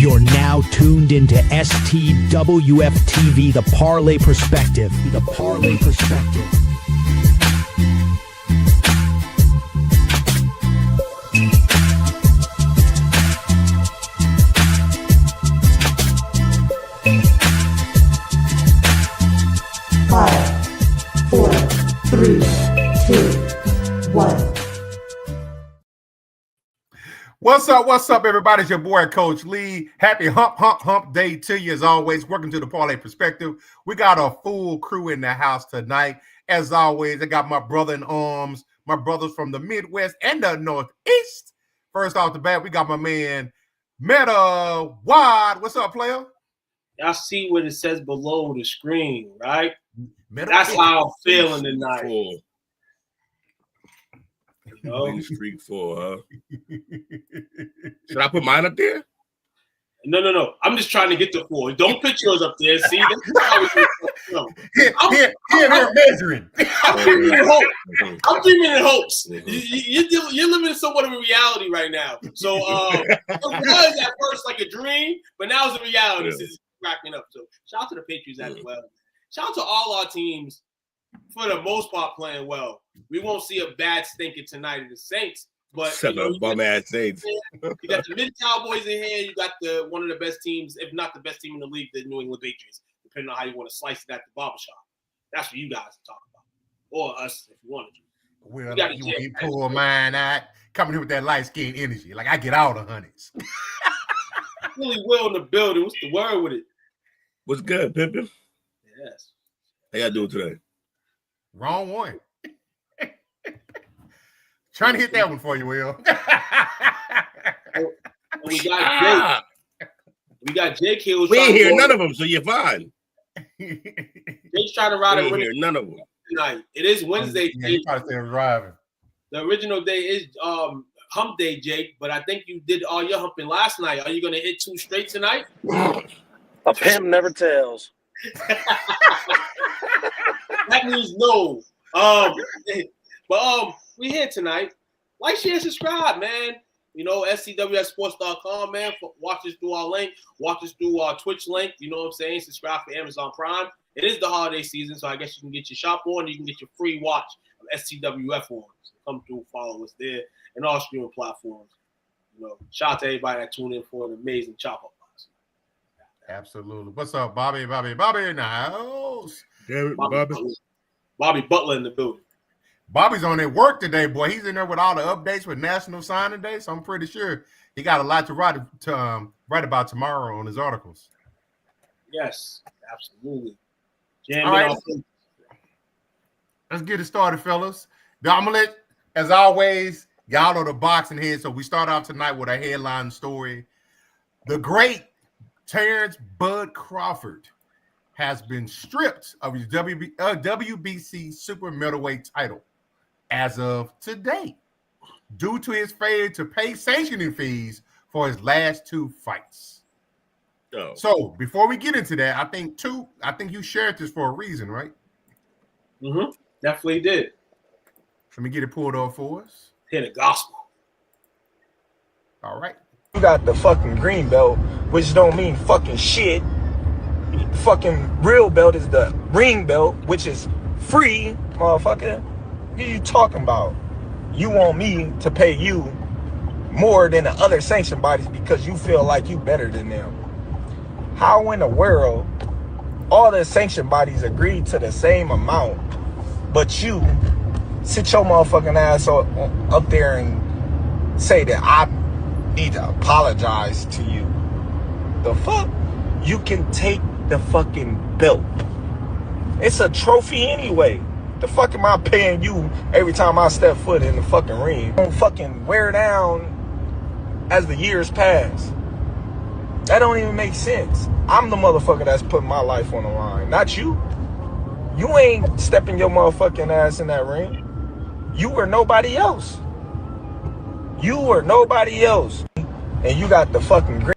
You're now tuned into STWF TV, the Parlay Perspective. The Parlay Perspective. Five, four, three, two, one. What's up, everybody? It's your boy, Coach Lee. Happy hump day to you, as always. Welcome to the Parlay Perspective. We got a full crew in the house tonight. As always, I got my brother in arms, my brothers from the Midwest and the Northeast. First off the bat, we got my man, Meta Wad. What's up, player? Y'all see what it says below the screen, right? Meta That's Wad. how I'm feeling tonight. Full. You know? Winning streak full, huh? Should I put mine up there? No. I'm just trying to get the 4. Don't put yours up there. See, that's how we do it. Here, measuring. I'm dreaming in hope. I'm dreaming in hopes. You're living in somewhat of a reality right now. So it was at first like a dream, but now it's a reality. Yeah. It's cracking up. So shout out to the Patriots as well. Shout out to all our teams for the most part playing well. We won't see a bad stinker tonight in the Saints, but Bum ass Saints. You got the mid Cowboys in here. You got one of the best teams, if not the best team in the league, the New England Patriots, depending on how you want to slice it at the barbershop. That's what you guys are talking about, or us if you wanted to. Well, you pull mine out, coming here with that light skin energy. Like I get all the honeys. Really well in the building. What's the word with it? What's good, Pippin? Yes. How y'all doing today? Wrong one. Trying to hit that one for you, Will. We got Jake. We got Jake here. We ain't hear none of them, so you're fine. Jake's trying to ride We a ain't winning hear none of them. tonight. It is Wednesday. Yeah, you probably still driving. The original day is hump day, Jake, but I think you did all your humping last night. Are you going to hit 2 straight tonight? A pimp never tells. That means no. But we here tonight. Like, share, subscribe, man. You know, STWFsports.com, man. Watch us through our link. Watch us through our Twitch link. You know what I'm saying? Subscribe for Amazon Prime. It is the holiday season, so I guess you can get your shop on. You can get your free watch of STWF on. So come through, follow us there, and all streaming platforms. You know, shout out to everybody that tuned in for an amazing chop-up. Absolutely. What's up, Bobby? Bobby in the house. Bobby Butler in the building. Bobby's on at work today, boy. He's in there with all the updates with National Signing Day, so I'm pretty sure he got a lot to write about tomorrow on his articles. Yes, absolutely. All right. Let's get it started, fellas. I'm gonna let, as always, y'all know the boxing head, so we start off tonight with a headline story. The great Terence Bud Crawford has been stripped of his WBC Super Middleweight Title as of today due to his failure to pay sanctioning fees for his last 2 fights. Oh. So before we get into that, I think you shared this for a reason, right? Mm-hmm. Definitely did. Let me get it pulled up for us. Hear the gospel. All right. You got the fucking green belt, which don't mean fucking shit. The fucking real belt is the ring belt, which is free, motherfucker. What are you talking about? You want me to pay you more than the other sanctioned bodies because you feel like you better than them. How in the world all the sanctioned bodies agreed to the same amount, but you sit your motherfucking ass up there and say that I need to apologize to you? The fuck? You can take the fucking belt. It's a trophy anyway. The fuck am I paying you every time I step foot in the fucking ring? Don't fucking wear down as the years pass. That don't even make sense. I'm the motherfucker that's putting my life on the line, not you. You ain't stepping your motherfucking ass in that ring. You were nobody else. You were nobody else. And you got the fucking green.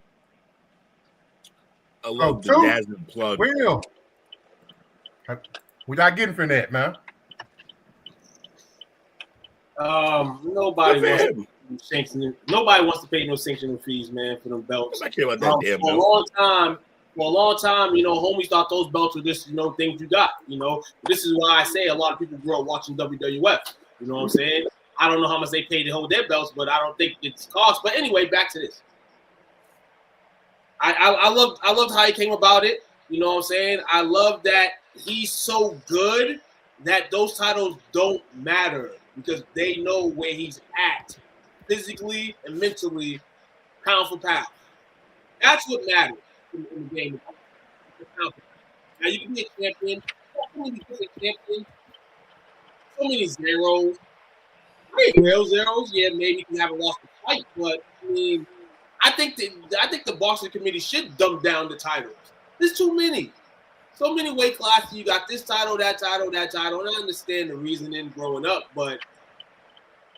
I love the Dazzling plug. Will. What y'all getting from that, man? Nobody wants to sanctioning. Nobody wants to pay no sanctioning fees, man, for them belts. I care about that damn For a long time, homies thought those belts were just, things you got. This is why I say a lot of people grew up watching WWF. You know what I'm saying? I don't know how much they pay to hold their belts, but I don't think it's cost. But anyway, back to this. I loved how he came about it. You know what I'm saying? I love that he's so good that those titles don't matter because they know where he's at physically and mentally, pound for pound. That's what matters in the game. Now you can be a champion. So many zeros. Real zeros. Yeah, maybe you can have a lost fight, but I mean, I think the Boston committee should dumb down the titles. There's too many. So many weight classes. You got this title, that title, that title. And I understand the reasoning growing up, but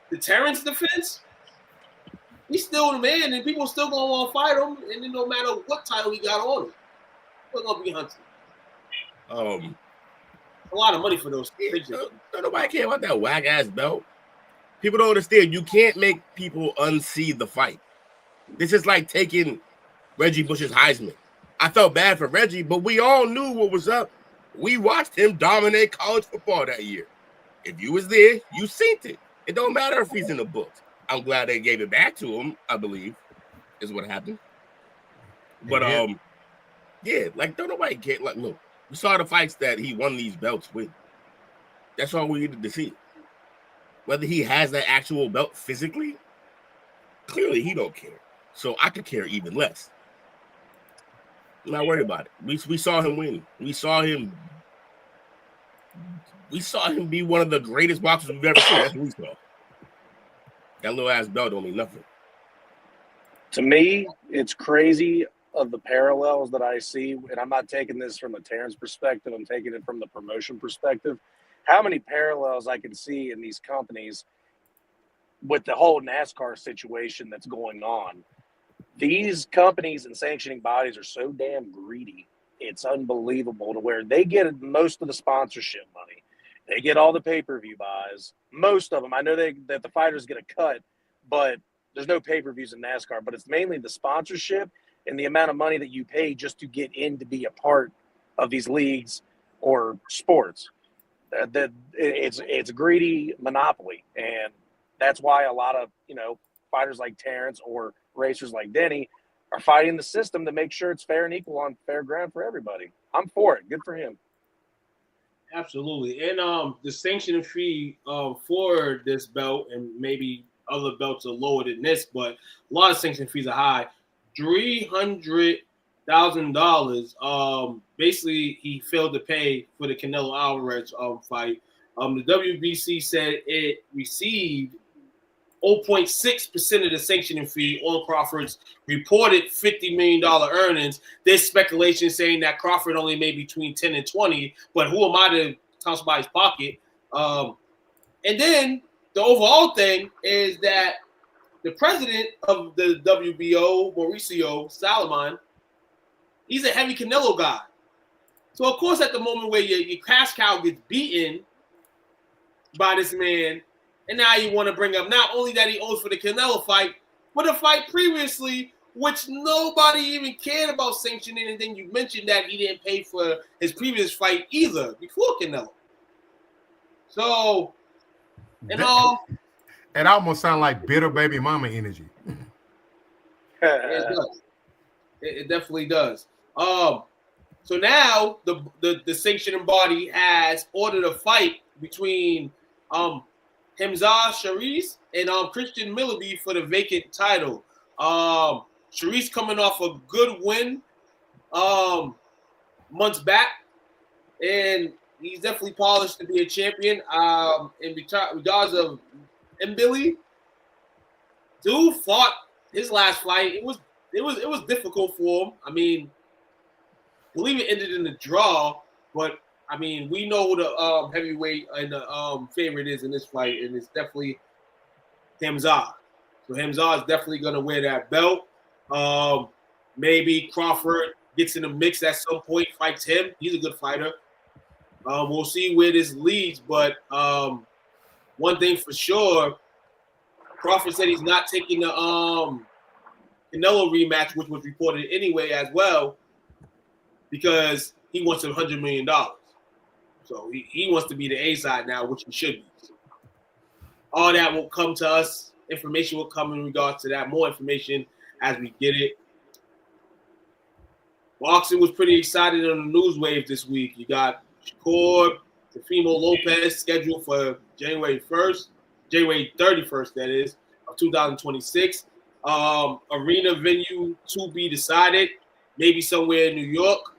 the Terence defense, he's still the man, and people still gonna want to fight him. And then no matter what title he got on him, we're gonna be hunting. A lot of money for those pictures. Nobody care about that whack ass belt. People don't understand. You can't make people unsee the fight. This is like taking Reggie Bush's Heisman. I felt bad for Reggie, but we all knew what was up. We watched him dominate college football that year. If you was there, you seen it. It don't matter if he's in the books. I'm glad they gave it back to him, I believe, is what happened. But yeah, like don't nobody care. Like, look, we saw the fights that he won these belts with. That's all we needed to see. Whether he has that actual belt physically, clearly he don't care. So I could care even less. I'm not worried about it. We saw him win. We saw him be one of the greatest boxers we've ever seen. That's what we saw. That little ass belt don't mean nothing. To me, it's crazy of the parallels that I see, and I'm not taking this from a Terence perspective. I'm taking it from the promotion perspective. How many parallels I can see in these companies with the whole NASCAR situation that's going on. These companies and sanctioning bodies are so damn greedy. It's unbelievable to where they get most of the sponsorship money. They get all the pay-per-view buys. Most of them. I know that the fighters get a cut, but there's no pay-per-views in NASCAR. But it's mainly the sponsorship and the amount of money that you pay just to get in to be a part of these leagues or sports. It's a greedy monopoly, and that's why a lot of fighters like Terence or racers like Denny are fighting the system to make sure it's fair and equal on fair ground for everybody. I'm for it. Good for him. Absolutely. And the sanctioning fee for this belt, and maybe other belts are lower than this, but a lot of sanction fees are high. $300,000. Basically, he failed to pay for the Canelo Alvarez fight. The WBC said it received 0.6% of the sanctioning fee on Crawford's reported $50 million earnings. There's speculation saying that Crawford only made between 10 and 20, but who am I to talk about his pocket? And then the overall thing is that the president of the WBO, Mauricio Salomon, he's a heavy Canelo guy. So, of course, at the moment where your cash cow gets beaten by this man, and now you want to bring up not only that he owes for the Canelo fight, but a fight previously, which nobody even cared about sanctioning. And then you mentioned that he didn't pay for his previous fight either before Canelo. So, and all. It almost sounds like bitter baby mama energy. It does. It definitely does. So now the sanctioning body has ordered a fight between Hamza Sharice and Christian Millaby for the vacant title. Sharice coming off a good win months back, and he's definitely polished to be a champion. In regards of Mbili, dude fought his last fight. It was difficult for him. I mean, I believe it ended in a draw, but I mean, we know who the heavyweight and the favorite is in this fight, and it's definitely Hamza. So Hamza is definitely going to wear that belt. Maybe Crawford gets in the mix at some point, fights him. He's a good fighter. We'll see where this leads, but one thing for sure, Crawford said he's not taking the Canelo rematch, which was reported anyway as well, because he wants $100 million. So he wants to be the A side now, which he should be. So all that will come to us. Information will come in regards to that. More information as we get it. Boxing was pretty excited on the news wave this week. You got Shakur Teofimo Lopez scheduled for January 31st, that is, of 2026. Arena venue to be decided. Maybe somewhere in New York,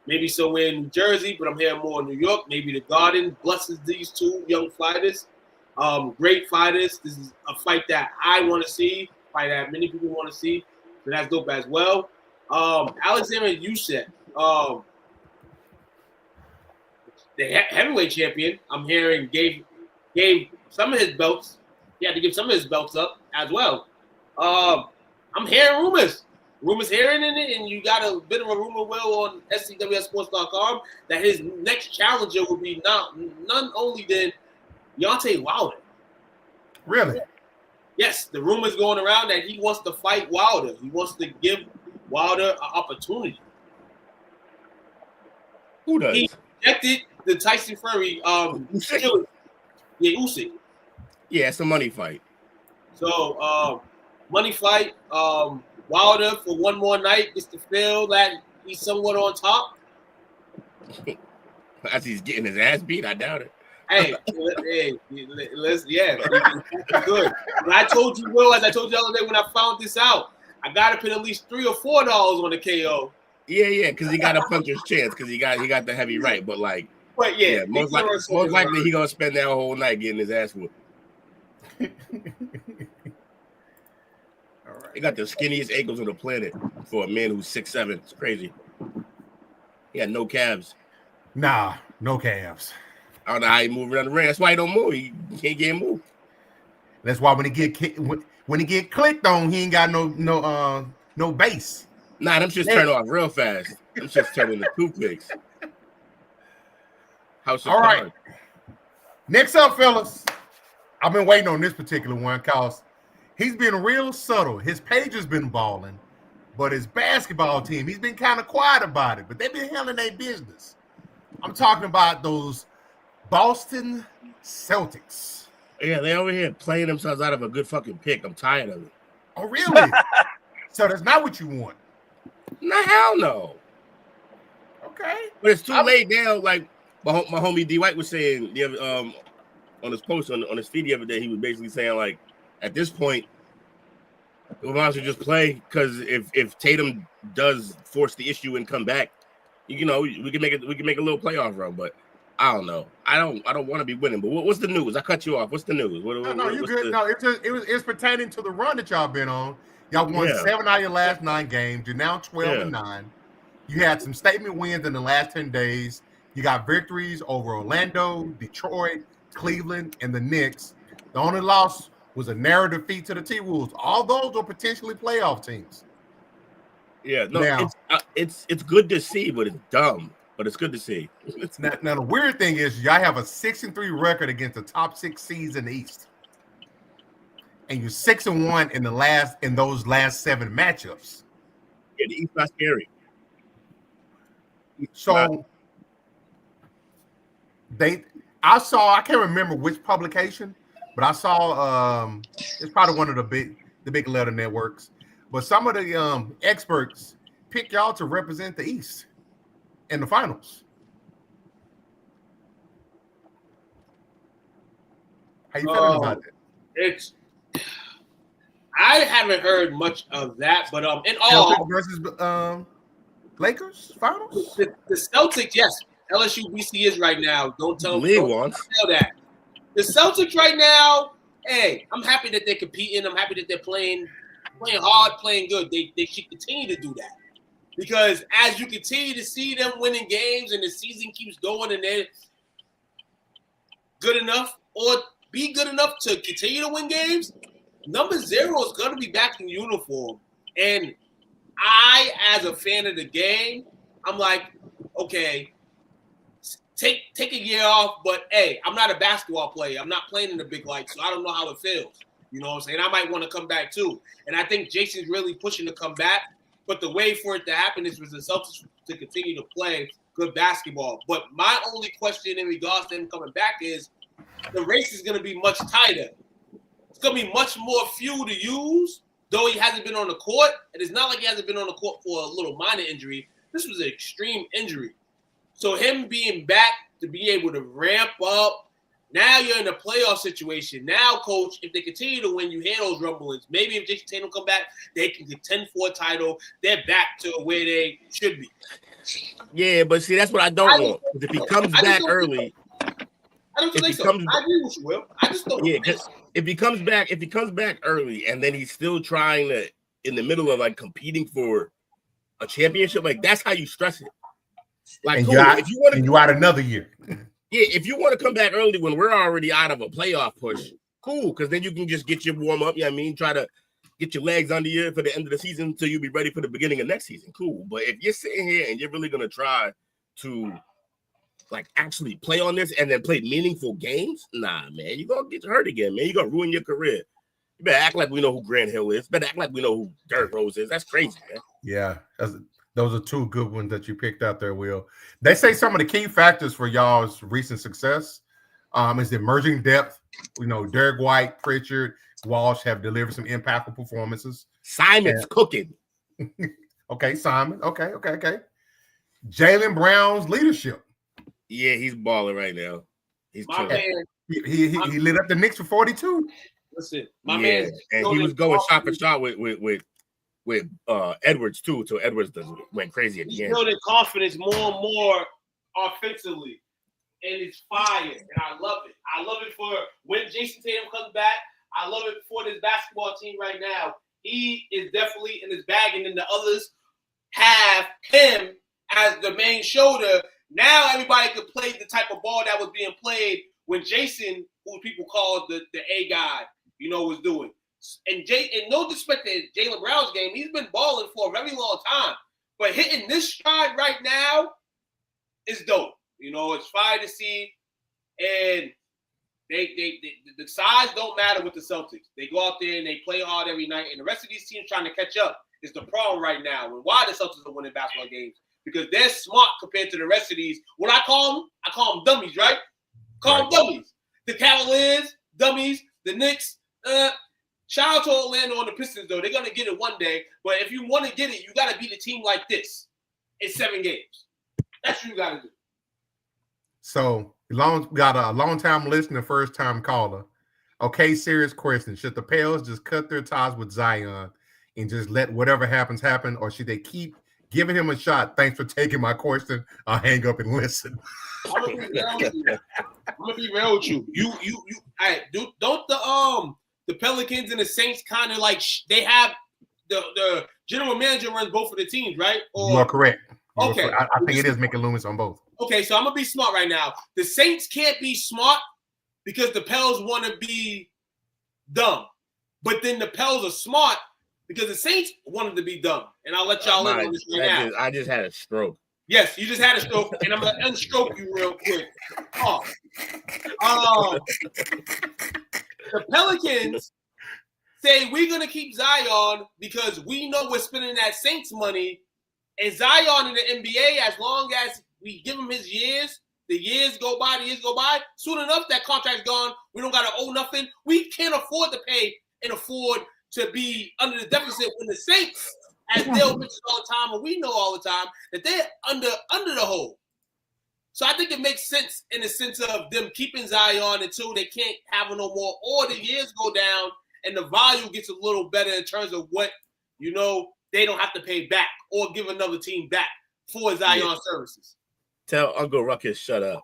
maybe somewhere in New Jersey, but I'm hearing more in New York. Maybe the Garden blesses these two young fighters. Great fighters. This is a fight that I want to see, fight that many people want to see. So that's dope as well. Alexander Usyk, the heavyweight champion, I'm hearing gave some of his belts. He had to give some of his belts up as well. I'm hearing rumors hearing in it, and you got a bit of a rumor will on STWFsports.com that his next challenger will be none only than Deontay Wilder. Really? Yes, the rumors going around that he wants to fight Wilder. He wants to give Wilder an opportunity. Who does? He rejected the Tyson Fury Usyk. Yeah, Usyk. Yeah, it's a money fight. So money fight. Wilder for one more night gets to feel that he's somewhat on top. As he's getting his ass beat, I doubt it. Hey, let's good. But I told you, Will, as I told you the other day when I found this out, I gotta put at least $3 or $4 on the KO. Yeah, because he got a puncher's chance because he got the heavy right, but like, But most likely he gonna spend that whole night getting his ass whooped. All right. He got the skinniest ankles on the planet for a man who's 6'7". It's crazy. He had no calves. Nah, no calves. I don't know how he move around the ring. That's why he don't move. He can't get moved. That's why when he get clicked on, he ain't got no base. Nah, them just turn off real fast. Them just turn into toothpicks. House of All right. Cards. Next up, fellas, I've been waiting on this particular one because he's been real subtle. His page has been balling, but his basketball team, he's been kind of quiet about it, but they've been handling their business. I'm talking about those Boston Celtics. Yeah, they over here playing themselves out of a good fucking pick. I'm tired of it. Oh, really? So that's not what you want. Nah, hell no. Okay. But it's too late now. Like my homie D White was saying the other, on his post on his feed the other day, he was basically saying like, at this point, we might as well just play because if Tatum does force the issue and come back, we can make a little playoff run. But I don't know. I don't want to be winning. But what's the news? I cut you off. What's the news? No, you're good. No, it's pertaining to the run that y'all been on. Y'all won 7 out of your last 9 games. You're now 12-9. You had some statement wins in the last 10 days. You got victories over Orlando, Detroit, Cleveland, and the Knicks. The only loss was a narrow defeat to the T-Wolves. All those are potentially playoff teams. Yeah, no, now, it's good to see, but it's dumb. But it's good to see. Now the weird thing is y'all have a 6-3 record against the top 6 seeds in the East. And you're 6-1 in those last 7 matchups. Yeah, the East not scary. So I can't remember which publication, but I saw it's probably one of the big letter networks. But some of the experts pick y'all to represent the East in the finals. How you feeling about that? I haven't heard much of that, but in all Celtics versus Lakers finals. The Celtics, yes, LSU BC is right now. Don't tell that. The Celtics right now. Hey, I'm happy that they're competing. I'm happy that they're playing hard, playing good. They should continue to do that. Because as you continue to see them winning games and the season keeps going and they're good enough or be good enough to continue to win games, number 0 is going to be back in uniform. And I, as a fan of the game, I'm like, okay, take a year off, but hey, I'm not a basketball player. I'm not playing in the big light, so I don't know how it feels. You know what I'm saying? I might want to come back too. And I think Jason's really pushing to come back. But the way for it to happen is for the Celtics to continue to play good basketball. But my only question in regards to him coming back is the race is going to be much tighter. It's going to be much more fuel to use, though he hasn't been on the court. And it's not like he hasn't been on the court for a little minor injury. This was an extreme injury. So him being back to be able to ramp up, now you're in a playoff situation. Now, coach, if they continue to win, you hear those rumblings. Maybe if Jason Tatum come back, they can contend for a title. They're back to where they should be. Yeah, but see, that's what I don't want. If he comes back early, I don't think so. I agree with you, Will. I just don't. Yeah, because if he comes back early and then he's still trying to, in the middle of like competing for a championship, like that's how you stress it. Like, and cool, if you want to, you out another year. Yeah, if you want to come back early when we're already out of a playoff push, cool, because then you can just get your warm up. Yeah, I mean, try to get your legs under you for the end of the season until you'll be ready for the beginning of next season. Cool. But if you're sitting here and you're really gonna try to like actually play on this and then play meaningful games, nah, man, you're gonna get hurt again, man. You're gonna ruin your career. You better act like we know who Grant Hill is. Better act like we know who Derrick Rose is. That's crazy, man. Yeah, those are two good ones that you picked out there, Will. They say some of the key factors for y'all's recent success is the emerging depth. You know, Derek White, Pritchard, Walsh have delivered some impactful performances. Simon's cooking. Okay, Simon. Okay. Jaylen Brown's leadership. Yeah, he's balling right now. He's my man. He lit up the Knicks for 42. Listen, my man. And he was going shot for shot with Edwards too, so Edwards went crazy at the end. He's building confidence more and more offensively, and it's fire, and I love it. I love it for when Jason Tatum comes back. I love it for this basketball team right now. He is definitely in his bag, and then the others have him as the main shoulder. Now everybody could play the type of ball that was being played when Jason, who people call the A guy, was doing. And no disrespect to Jaylen Brown's game, he's been balling for a very long time. But hitting this stride right now is dope. It's fire to see. And the size don't matter with the Celtics. They go out there and they play hard every night. And the rest of these teams trying to catch up is the problem right now. And why the Celtics are winning basketball games? Because they're smart compared to the rest of these. What I call them? I call them dummies, right? Call them dummies. The Cavaliers, dummies. The Knicks, shout out to Orlando and the Pistons, though. They're going to get it one day. But if you want to get it, you got to beat a team like this in 7 games. That's what you got to do. So, got a long-time listener, first-time caller. Okay, serious question. Should the Pels just cut their ties with Zion and just let whatever happens happen, or should they keep giving him a shot? Thanks for taking my question. I'll hang up and listen. I'm gonna be real with you. Don't the Pelicans and the Saints kind of like they have the general manager runs both of the teams, right? You are correct. Okay, I think it is making Loomis on both. Okay, so I'm gonna be smart right now. The Saints can't be smart because the Pels want to be dumb, but then the Pels are smart because the Saints wanted to be dumb. And I'll let y'all in on this right now. I just had a stroke. Yes, you just had a stroke, and I'm gonna unstroke you real quick. The Pelicans say we're gonna keep Zion because we know we're spending that Saints money, and Zion in the NBA, as long as we give him his years, the years go by. Soon enough, that contract's gone. We don't gotta owe nothing. We can't afford to pay and afford to be under the deficit when the Saints, as Dale mentions all the time, and we know all the time, that they're under the hole. So I think it makes sense in the sense of them keeping Zion until they can't have him no more, or the years go down and the value gets a little better in terms of what, they don't have to pay back or give another team back for Zion services. Tell Uncle Ruckus, shut up.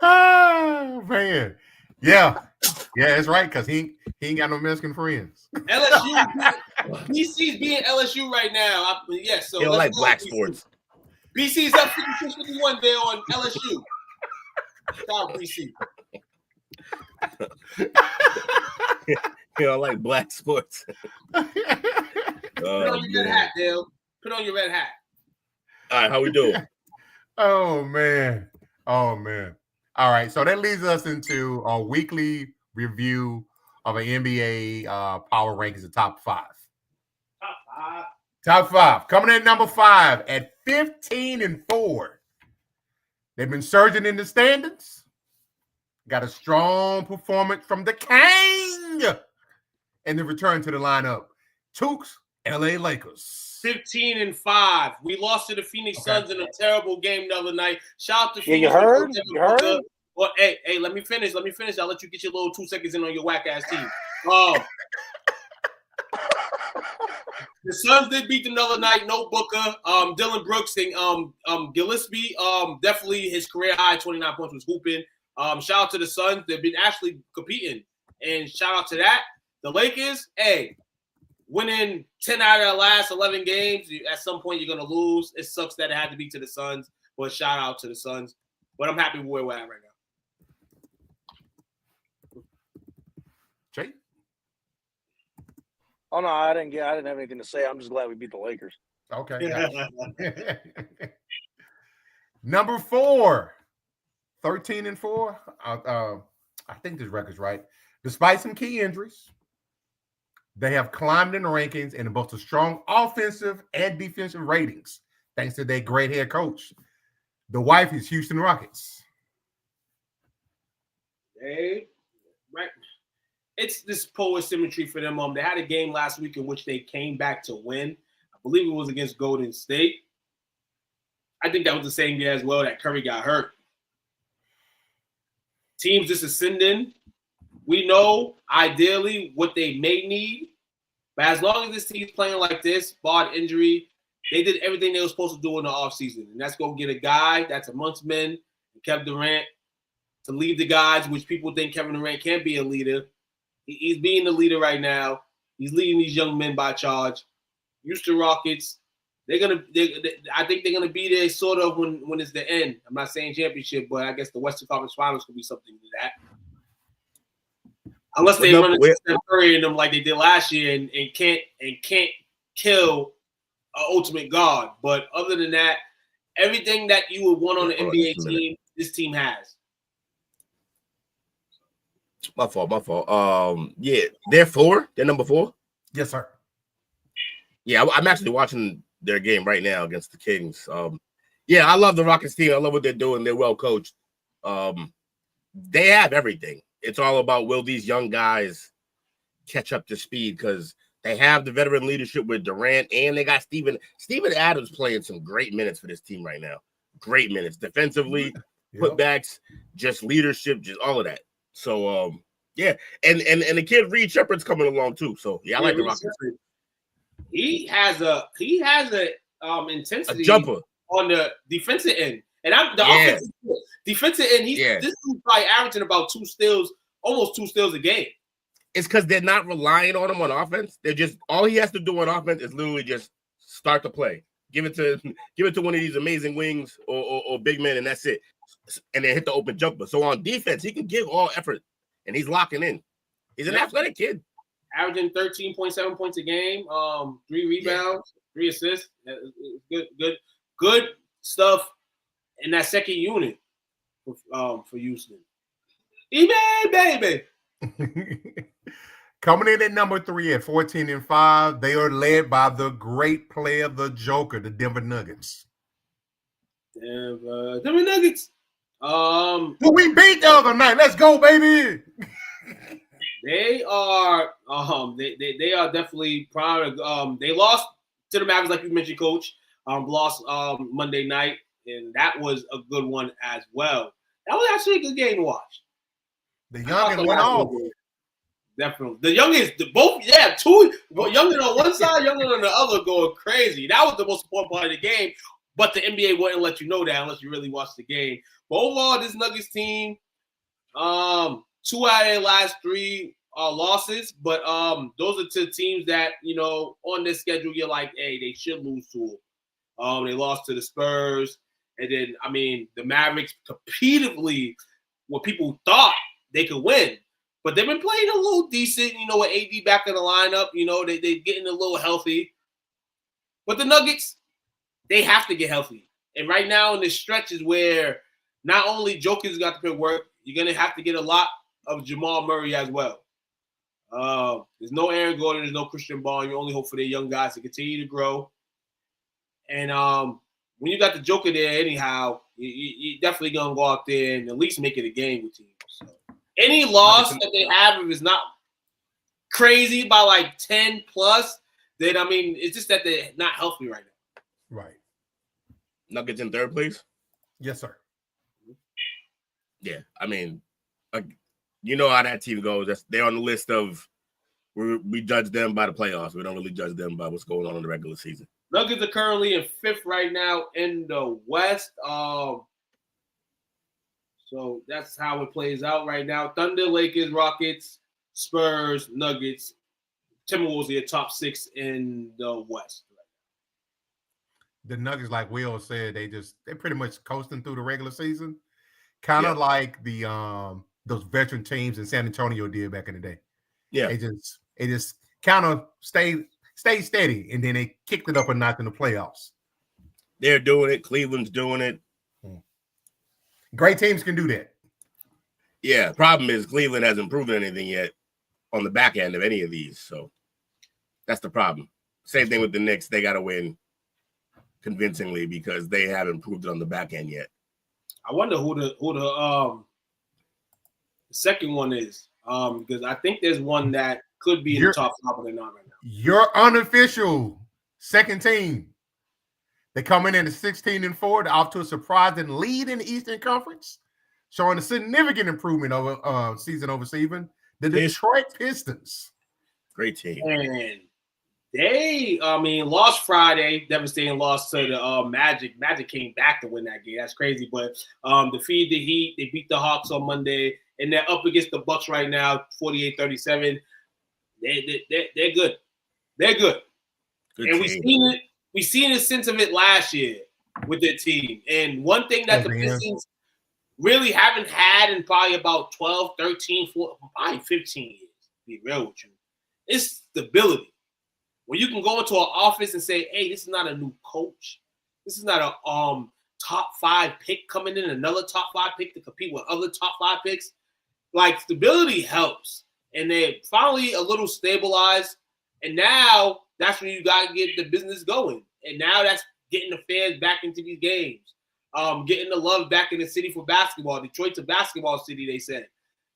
Oh, man. Yeah, that's right, because he ain't got no Mexican friends. LSU, BC's being LSU right now. So they don't like black sports. BC's up 56-51 there on LSU. Shout out BC. You don't like black sports. Put on your red hat, Dale. Put on your red hat. All right, how we doing? Oh man. All right, so that leads us into our weekly review of an NBA power rankings of top 5. Top 5. Top 5. Coming in at number 5 at 15-4. They've been surging in the standings. Got a strong performance from the King. And the return to the lineup. Tukes, LA Lakers. 15-5. We lost to the Phoenix Suns in a terrible game the other night. Shout out to Phoenix. You heard? You heard? Well, hey, let me finish. I'll let you get your little 2 seconds in on your whack ass team. The Suns did beat them the other night. No Booker. Dylan Brooks and Gillespie. Definitely his career high 29 points was hooping. Shout out to the Suns. They've been actually competing. And shout out to that. The Lakers, hey, winning 10 out of the last 11 games. At some point, you're going to lose. It sucks that it had to be to the Suns. But shout out to the Suns. But I'm happy with where we're at right now. Jay? Oh no, I didn't have anything to say. I'm just glad we beat the Lakers. Okay. Number 4, 13-4. I think this record's right. Despite some key injuries, they have climbed in the rankings and boasted strong offensive and defensive ratings, thanks to their great head coach. The wife is Houston Rockets. Hey, right. It's this polar symmetry for them. They had a game last week in which they came back to win. I believe it was against Golden State. I think that was the same day as well that Curry got hurt. Teams just ascending. We know ideally what they may need, but as long as this team's playing like this, barred injury, they did everything they were supposed to do in the offseason. And that's go get a guy that's amongst men, Kevin Durant, to lead the guys, which people think Kevin Durant can't be a leader. He's being the leader right now. He's leading these young men by charge. Houston Rockets, I think they're gonna be there sort of when it's the end. I'm not saying championship, but I guess the Western Conference Finals could be something to that. Unless they run into Steph Curry in them like they did last year and can't kill an ultimate guard. But other than that, everything that you would want on an NBA team, this team has. My fault. Yeah, they're 4. They're number 4. Yes, sir. Yeah, I'm actually watching their game right now against the Kings. Yeah, I love the Rockets team. I love what they're doing. They're well coached. They have everything. It's all about, will these young guys catch up to speed? Because they have the veteran leadership with Durant, and they got Steven Adams playing some great minutes for this team right now. Great minutes defensively, putbacks, just leadership, just all of that. So yeah, and the kid Reed Shepherd's coming along too. So yeah, I like the Rockets. He has a intensity, a jumper on the defensive end, and offensive defensive end. This is probably averaging about 2 steals, almost 2 steals a game. It's because they're not relying on him on offense. They're just, all he has to do on offense is literally just start the play, give it to one of these amazing wings or big men, and that's it. And then hit the open jumper. So on defense, he can give all effort, and he's locking in. He's an athletic kid. Averaging 13.7 points a game, 3 rebounds, 3 assists. Good stuff in that second unit for Houston. Baby. Coming in at number 3 at 14-5, they are led by the great player, the Joker, the Denver Nuggets. Denver Nuggets. Who we beat the other night? Let's go, baby. They are they are definitely proud of, they lost to the Mavericks, like you mentioned, Coach. Lost Monday night, and that was a good one as well. That was actually a good game to watch. The youngin went off. Definitely. The youngest, both, yeah, 2 youngin on one side, youngin on the other going crazy. That was the most important part of the game, but the NBA wouldn't let you know that unless you really watch the game. But overall, this Nuggets team, 2 out of their last 3 losses, but those are to teams that, on this schedule, you're like, hey, they should lose to. They lost to the Spurs, and then, the Mavericks competitively, what people thought they could win. But they've been playing a little decent, with AD back in the lineup. They're getting a little healthy. But the Nuggets, they have to get healthy. And right now in this stretch is where not only Joker's got to put work, you're going to have to get a lot of Jamal Murray as well. There's no Aaron Gordon, there's no Christian Ball. You only hope for their young guys to continue to grow. And when you got the Joker there, anyhow, you definitely gonna go out there and at least make it a game with teams. So any loss that they have, if it's not crazy by like 10 plus, then I mean it's just that they're not healthy right now. Right. Nuggets in third place. Yes, sir. Yeah, I mean, you know how that team goes. They're on the list of we judge them by the playoffs. We don't really judge them by what's going on in the regular season. Nuggets are currently in 5th right now in the West. So that's how it plays out right now. Thunder, Lakers, Rockets, Spurs, Nuggets, Timberwolves are your top 6 in the West. The Nuggets, like Will said, they're pretty much coasting through the regular season, kind of like the those veteran teams in San Antonio did back in the day. Yeah, they just kind of stayed steady, and then they kicked it up a notch in the playoffs. They're doing it. Cleveland's doing it. Great teams can do that. Yeah, problem is Cleveland hasn't proven anything yet on the back end of any of these, so that's the problem. Same thing with the Knicks. They got to win convincingly because they haven't proved it on the back end yet. I wonder who the second one is, because I think there's one that could be in the top 5, but they're not right now. Your unofficial second team. They're coming in at 16-4, off to a surprising lead in the Eastern Conference, showing a significant improvement over season over season. The Detroit Pistons. Great team. And they, lost Friday, devastating loss to the Magic. Magic came back to win that game. That's crazy, but defeated the Heat. They beat the Hawks on Monday, and they're up against the Bucks right now, 48-37. They're good. They're good. And we've seen a sense of it last year with their team. And one thing that the Pistons really haven't had in probably about 12, 13, 14, probably 15 years, to be real with you, is stability. When you can go into an office and say, hey, this is not a new coach. This is not a top 5 pick coming in, another top 5 pick to compete with other top 5 picks. Like, stability helps. And they're finally a little stabilized. And now that's when you got to get the business going. And now that's getting the fans back into these games. Getting the love back in the city for basketball. Detroit's a basketball city, they said.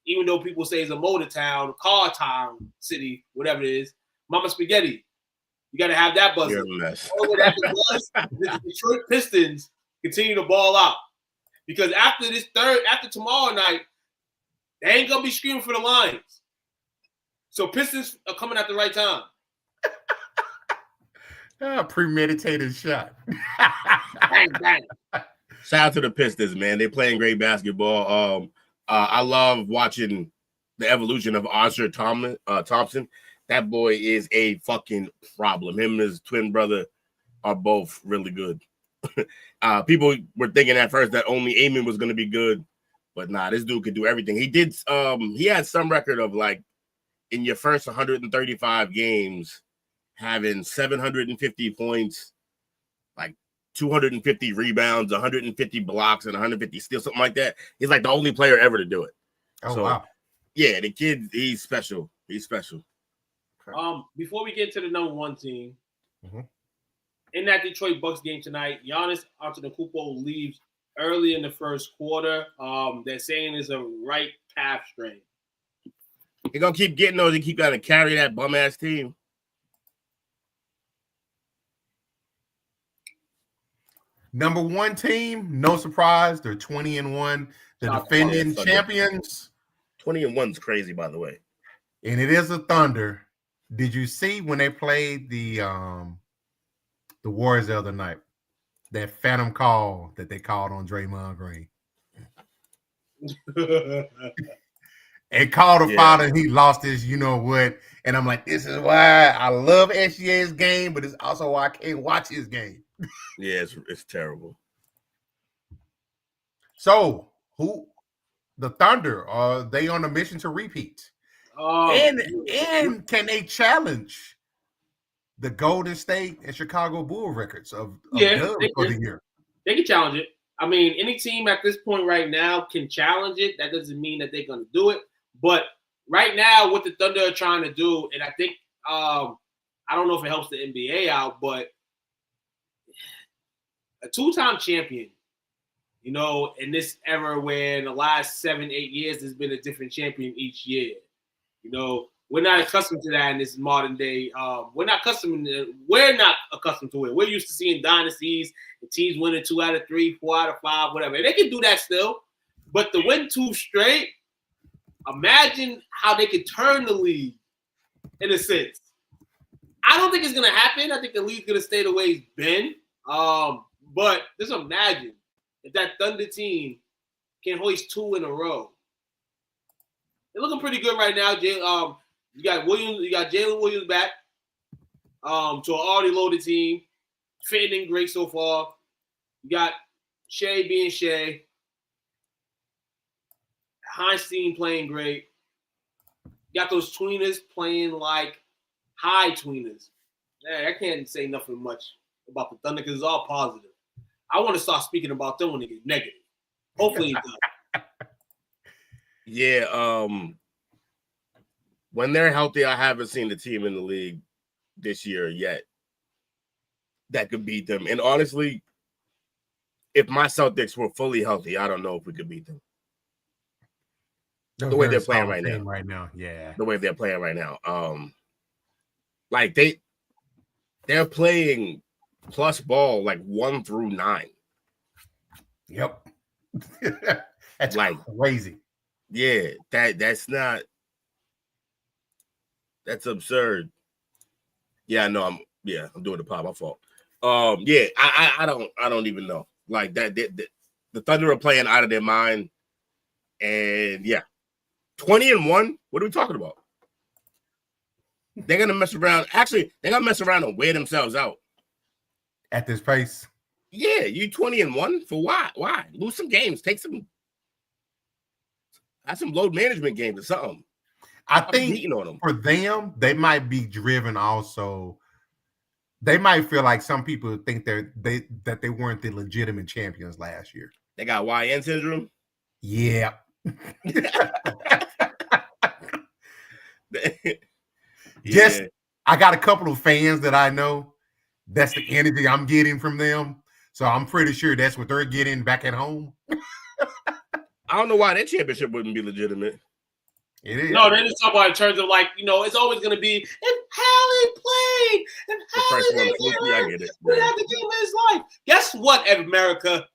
Even though people say it's a motor town, car town city, whatever it is. Mama Spaghetti. You got to have that buzz. The Detroit Pistons continue to ball out. Because after tomorrow night, they ain't going to be screaming for the Lions. So Pistons are coming at the right time. Premeditated shot. Bang, bang. Shout out to the Pistons, man. They're playing great basketball. I love watching the evolution of Archer Thompson. That boy is a fucking problem. Him and his twin brother are both really good. People were thinking at first that only Amen was going to be good, but nah, this dude could do everything. He had some record of like in your first 135 games having 750 points, like 250 rebounds, 150 blocks, and 150 steals, something like that. He's like the only player ever to do it. Oh, wow. Yeah, the kid, he's special. He's special. Before we get to the number 1 team, in that Detroit Bucks game tonight, Giannis Antetokounmpo leaves early in the first quarter. They're saying it's a right calf strain. He's going to keep getting those and keep trying to carry that bum-ass team. Number 1 team, no surprise. They're 20-1. The defending champions. 20-1's crazy, by the way. And it is a Thunder. Did you see when they played the Warriors the other night? That phantom call that they called on Draymond Green. And called a foul and he lost his you-know-what. And I'm like, this is why I love SGA's game, but it's also why I can't watch his game. Yeah, it's terrible. So, the Thunder, are they on a mission to repeat? And can they challenge the Golden State and Chicago Bull records of for the year? They can challenge it. I mean, any team at this point right now can challenge it. That doesn't mean that they're going to do it. But right now, what the Thunder are trying to do, and I think I don't know if it helps the NBA out, but a two-time champion, you know, in this era where in the last 7-8 years there's been a different champion each year. You know, we're not accustomed to that in this modern day. We're not accustomed to it. We're used to seeing dynasties and teams winning 2 out of 3, 4 out of 5, whatever. They can do that still, but to win 2 straight, imagine how they could turn the league in a sense. I don't think it's gonna happen. I think the league's gonna stay the way it's been. But just imagine if that Thunder team can hoist 2 in a row. They're looking pretty good right now. You got Jalen Williams back to an already loaded team, fitting in great so far. You got Shea being Shea, Heinstein playing great. You got those tweeners playing like high tweeners. Yeah, I can't say nothing much about the Thunder because it's all positive. I want to start speaking about them when they get negative. Hopefully it does. Yeah, when they're healthy, I haven't seen the team in the league this year yet that could beat them. And honestly, if my Celtics were fully healthy, I don't know if we could beat them. The way they're playing right now. Yeah. The way they're playing right now. Like they're playing plus ball like 1 through 9. Yep. That's like crazy. Yeah, that's absurd. Yeah, no, I'm doing the pod, my fault. Yeah, I don't even know. Like that the Thunder are playing out of their mind. And yeah, 20-1. What are we talking about? They're gonna mess around. Actually, they're gonna mess around and wear themselves out. At this pace? Yeah, you 20-1 for why? Why? Lose some games. Have some load management games or something. I think for them, they might be driven also. They might feel like some people think that they weren't the legitimate champions last year. They got YN syndrome? Yeah. Just, I got a couple of fans that I know. That's the energy I'm getting from them. So I'm pretty sure that's what they're getting back at home. I don't know why that championship wouldn't be legitimate. It is. No, they're just talking about in terms of like, you know, it's always going to be, if Hallie played, I get it. He had the game of his life. Guess what, America?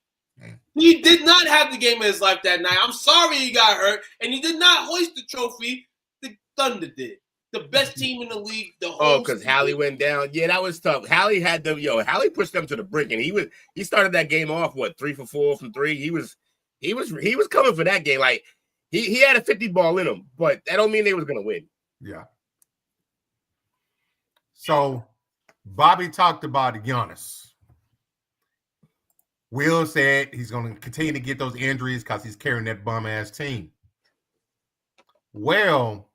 He did not have the game of his life that night. I'm sorry he got hurt, and he did not hoist the trophy. The Thunder did. The best team in the league. Because Hallie went down. Yeah, that was tough. Hallie had them. Hallie pushed them to the brink, and he started that game off 3 for 4 from 3. He was coming for that game. Like he had a 50 ball in him, but that don't mean they was gonna win. Yeah. So Bobby talked about Giannis. Will said he's going to continue to get those injuries because he's carrying that bum-ass team. Well,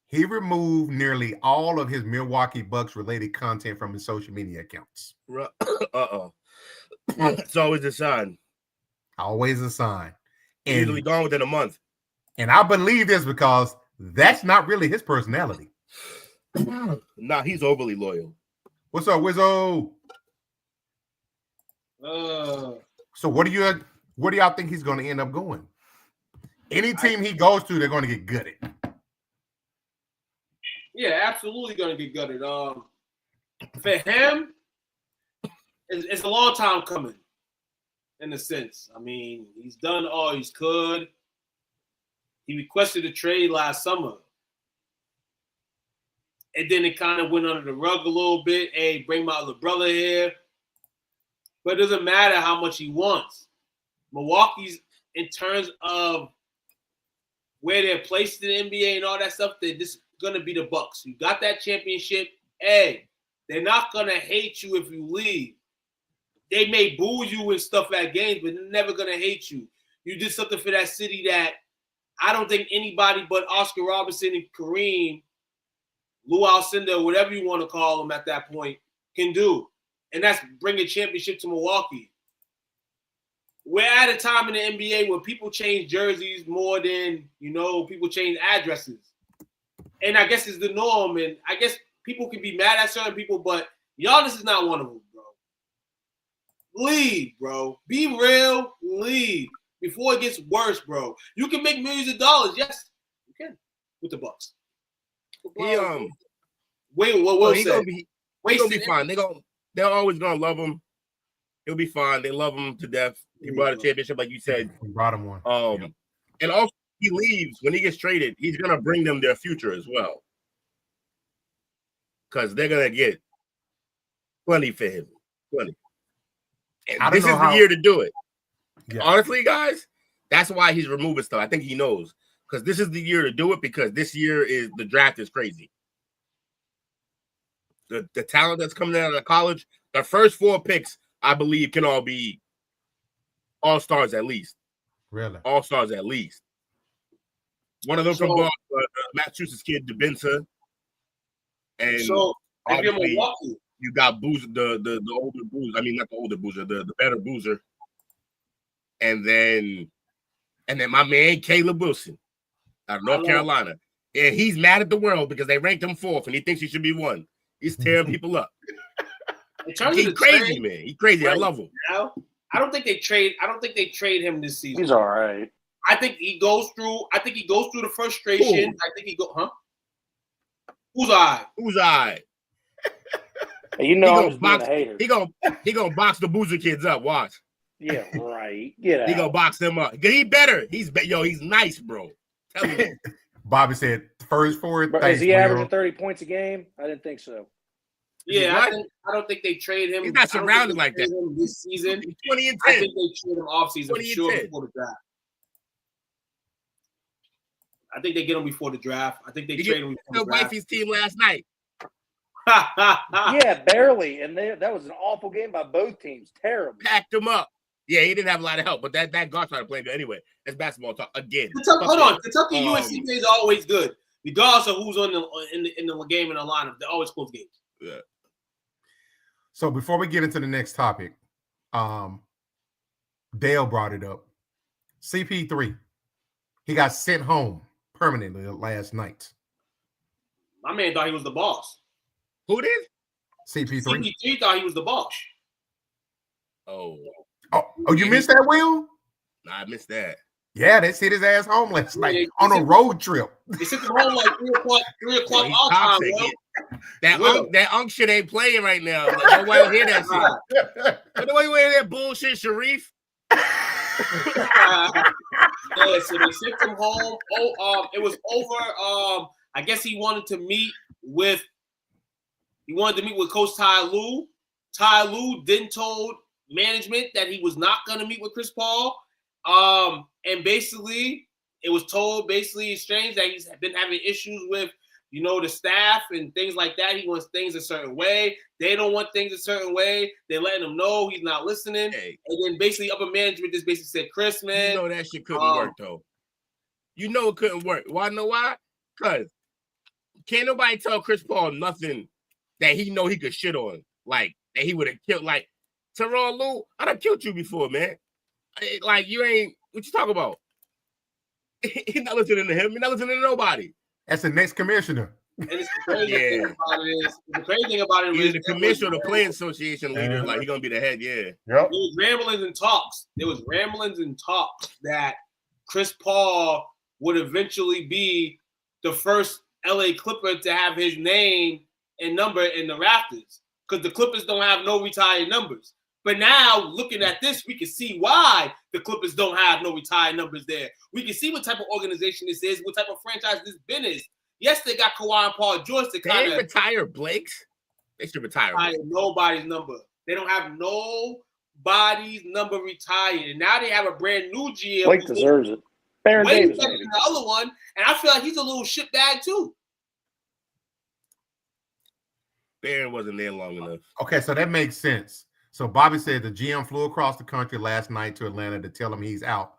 he removed nearly all of his Milwaukee Bucks-related content from his social media accounts. Uh-oh. It's always a sign. Always a sign. And usually gone within a month. And I believe this because that's not really his personality. Nah, he's overly loyal. What's up, Wizzo? So where do y'all think he's going to end up going? Any team he goes to, they're going to get gutted. Yeah, absolutely going to get gutted. For him, it's a long time coming, in a sense. I mean, he's done all he could. He requested a trade last summer. And then it kind of went under the rug a little bit. Hey, bring my other brother here. But it doesn't matter how much he wants. Milwaukee's, in terms of where they're placed in the NBA and all that stuff, they're just going to be the Bucks. You got that championship. Hey, they're not going to hate you if you leave. They may boo you and stuff at games, but they're never going to hate you. You did something for that city that I don't think anybody but Oscar Robertson and Kareem, Lou Alcindor, whatever you want to call them at that point, can do. And that's bring a championship to Milwaukee. we're at a time in the NBA where people change jerseys more than, people change addresses. And I guess it's the norm. And I guess people can be mad at certain people, but Giannis is not one of them, bro. Leave, bro. Be real. Leave before it gets worse, bro. You can make millions of dollars. Yes, you can with the Bucks. Wait, what will he's say? He's gonna be fine. They're always gonna love him. He'll be fine. They love him to death. He brought a championship, like you said. He brought him one. And also he leaves when he gets traded. He's gonna bring them their future as well, because they're gonna get plenty for him, plenty. And this is the year to do it. Yeah. Honestly, guys, that's why he's removing stuff. I think he knows, because this is the year to do it, because this year is the draft is crazy. The talent that's coming out of college, the first 4 picks, I believe, can all be all-stars at least. Really? All-stars at least. One of them from Massachusetts kid, DeBenza. And so if you're Milwaukee, you got Boozer, the older Boozer. I mean, not the older Boozer, the better Boozer. And then my man Caleb Wilson out of North Carolina. And he's mad at the world because they ranked him 4th and he thinks he should be 1. He's tearing people up. He's crazy, man. He's crazy. Right. I love him. Now, I don't think they trade him this season. He's all right. I think he goes through the frustration. Cool. I think Who's I? Who's I? You know, I'm just a hater. He gonna box the Boozer kids up. Watch. Yeah, right. Get out. He gonna box them up. He better. He's nice, bro. Tell me. Bobby said first 4. Bro, is he averaging 30 points a game? I didn't think so. Yeah, I don't think they trade him. He's not surrounded like that this season. 20 and 10. I think they trade him off season for sure before the draft. I think they get him before the draft. I think they trade him before the draft. Wifey's team last night. Yeah, barely. And that was an awful game by both teams. Terrible. Packed him up. Yeah, he didn't have a lot of help, but that guard started playing good anyway. That's basketball talk again. Hold on. Kentucky UNC games are always good, regardless of who's in the game in the lineup. They're always close games. Yeah. So before we get into the next topic, Dale brought it up. CP3, he got sent home permanently last night. My man thought he was the boss. Who did? CP3. CP3 thought he was the boss. Oh, you missed that, Will? Nah, I missed that. Yeah, they sent his ass home last night on a road trip. They sent him home like 3 o'clock our time, bro. That unk shit ain't playing right now. Nobody hear that shit. Nobody hear that bullshit, Sharif. Yeah, so they sent him home. It was over. I guess he wanted to meet with Coach Ty Lue. Ty Lue then told management that he was not going to meet with Chris Paul. And basically, it was told strange that he's been having issues with, the staff and things like that. He wants things a certain way. They don't want things a certain way. They're letting him know he's not listening. Hey. And then basically upper management just basically said, Chris, man. That shit couldn't work, though. It couldn't work. Why? Know why? Because can't nobody tell Chris Paul nothing that he know he could shit on. Like, that he would have killed. Like, Tyronn Lue, I done killed you before, man. Like, you ain't, what you talking about? He's not listening to him. He's not listening to nobody. That's the next commissioner. And it's the crazy thing about it is either the commissioner or the playing association leader, like, he's going to be the head, yeah. Yep. There was ramblings and talks that Chris Paul would eventually be the first LA Clipper to have his name and number in the rafters, because the Clippers don't have no retired numbers. But now, looking at this, we can see why the Clippers don't have no retired numbers there. We can see what type of organization this is, what type of franchise this been is. Yes, they got Kawhi and Paul George to kind of retire Blake's. They should retire nobody's number. They don't have nobody's number retired. And now they have a brand new GM. Blake deserves it. Baron Davis. The other one, and I feel like he's a little shitbag too. Baron wasn't there long enough. Okay, so that makes sense. So Bobby said the GM flew across the country last night to Atlanta to tell him he's out.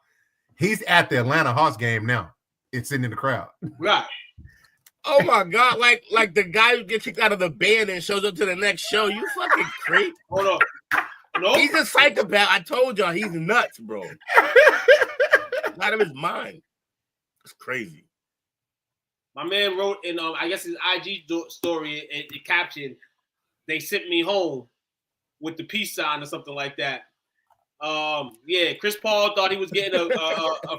He's at the Atlanta Hawks game now. It's sitting in the crowd. Right. Oh my God! Like the guy who gets kicked out of the band and shows up to the next show. You fucking creep. Hold on. No, He's a psychopath. I told y'all he's nuts, bro. Out of his mind. It's crazy. My man wrote in I guess his IG story and the caption, "They sent me home," with the peace sign or something like that. Yeah, Chris Paul thought he was getting a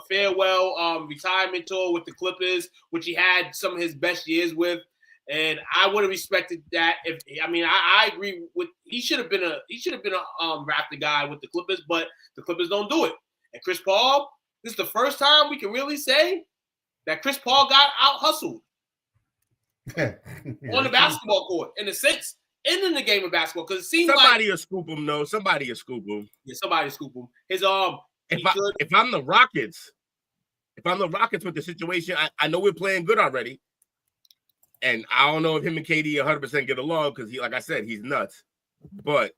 farewell retirement tour with the Clippers, which he had some of his best years with, and I would have respected that. I agree with he should have been a Raptor guy with the Clippers, but the Clippers don't do it. And Chris Paul, this is the first time we can really say that Chris Paul got out hustled on the basketball court in a sense. And in the game of basketball, because it seems somebody will scoop him. No, somebody will scoop him. Yeah, somebody scoop him. His if I'm the Rockets with the situation, I know we're playing good already, and I don't know if him and KD 100% get along because he, like I said, he's nuts. But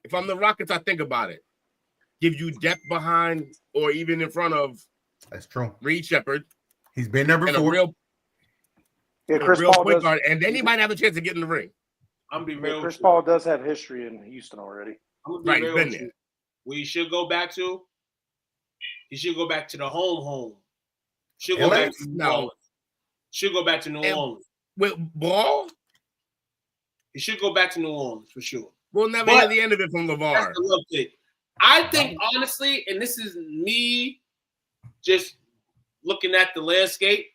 if I'm the Rockets, I think about it. Give you depth behind or even in front of. That's true. Reed Shepherd. He's been there before. And a real point guard, and then he might have a chance to get in the ring. I'm be real. Chris Paul does have history in Houston already. Right, he's been there. We should go back to. He should go back to the home. Should go back to New Orleans. Should go back to New Orleans. With Ball? He should go back to New Orleans for sure. We'll never hear the end of it from LeVar. That's the love thing. I think honestly, and this is me just looking at the landscape,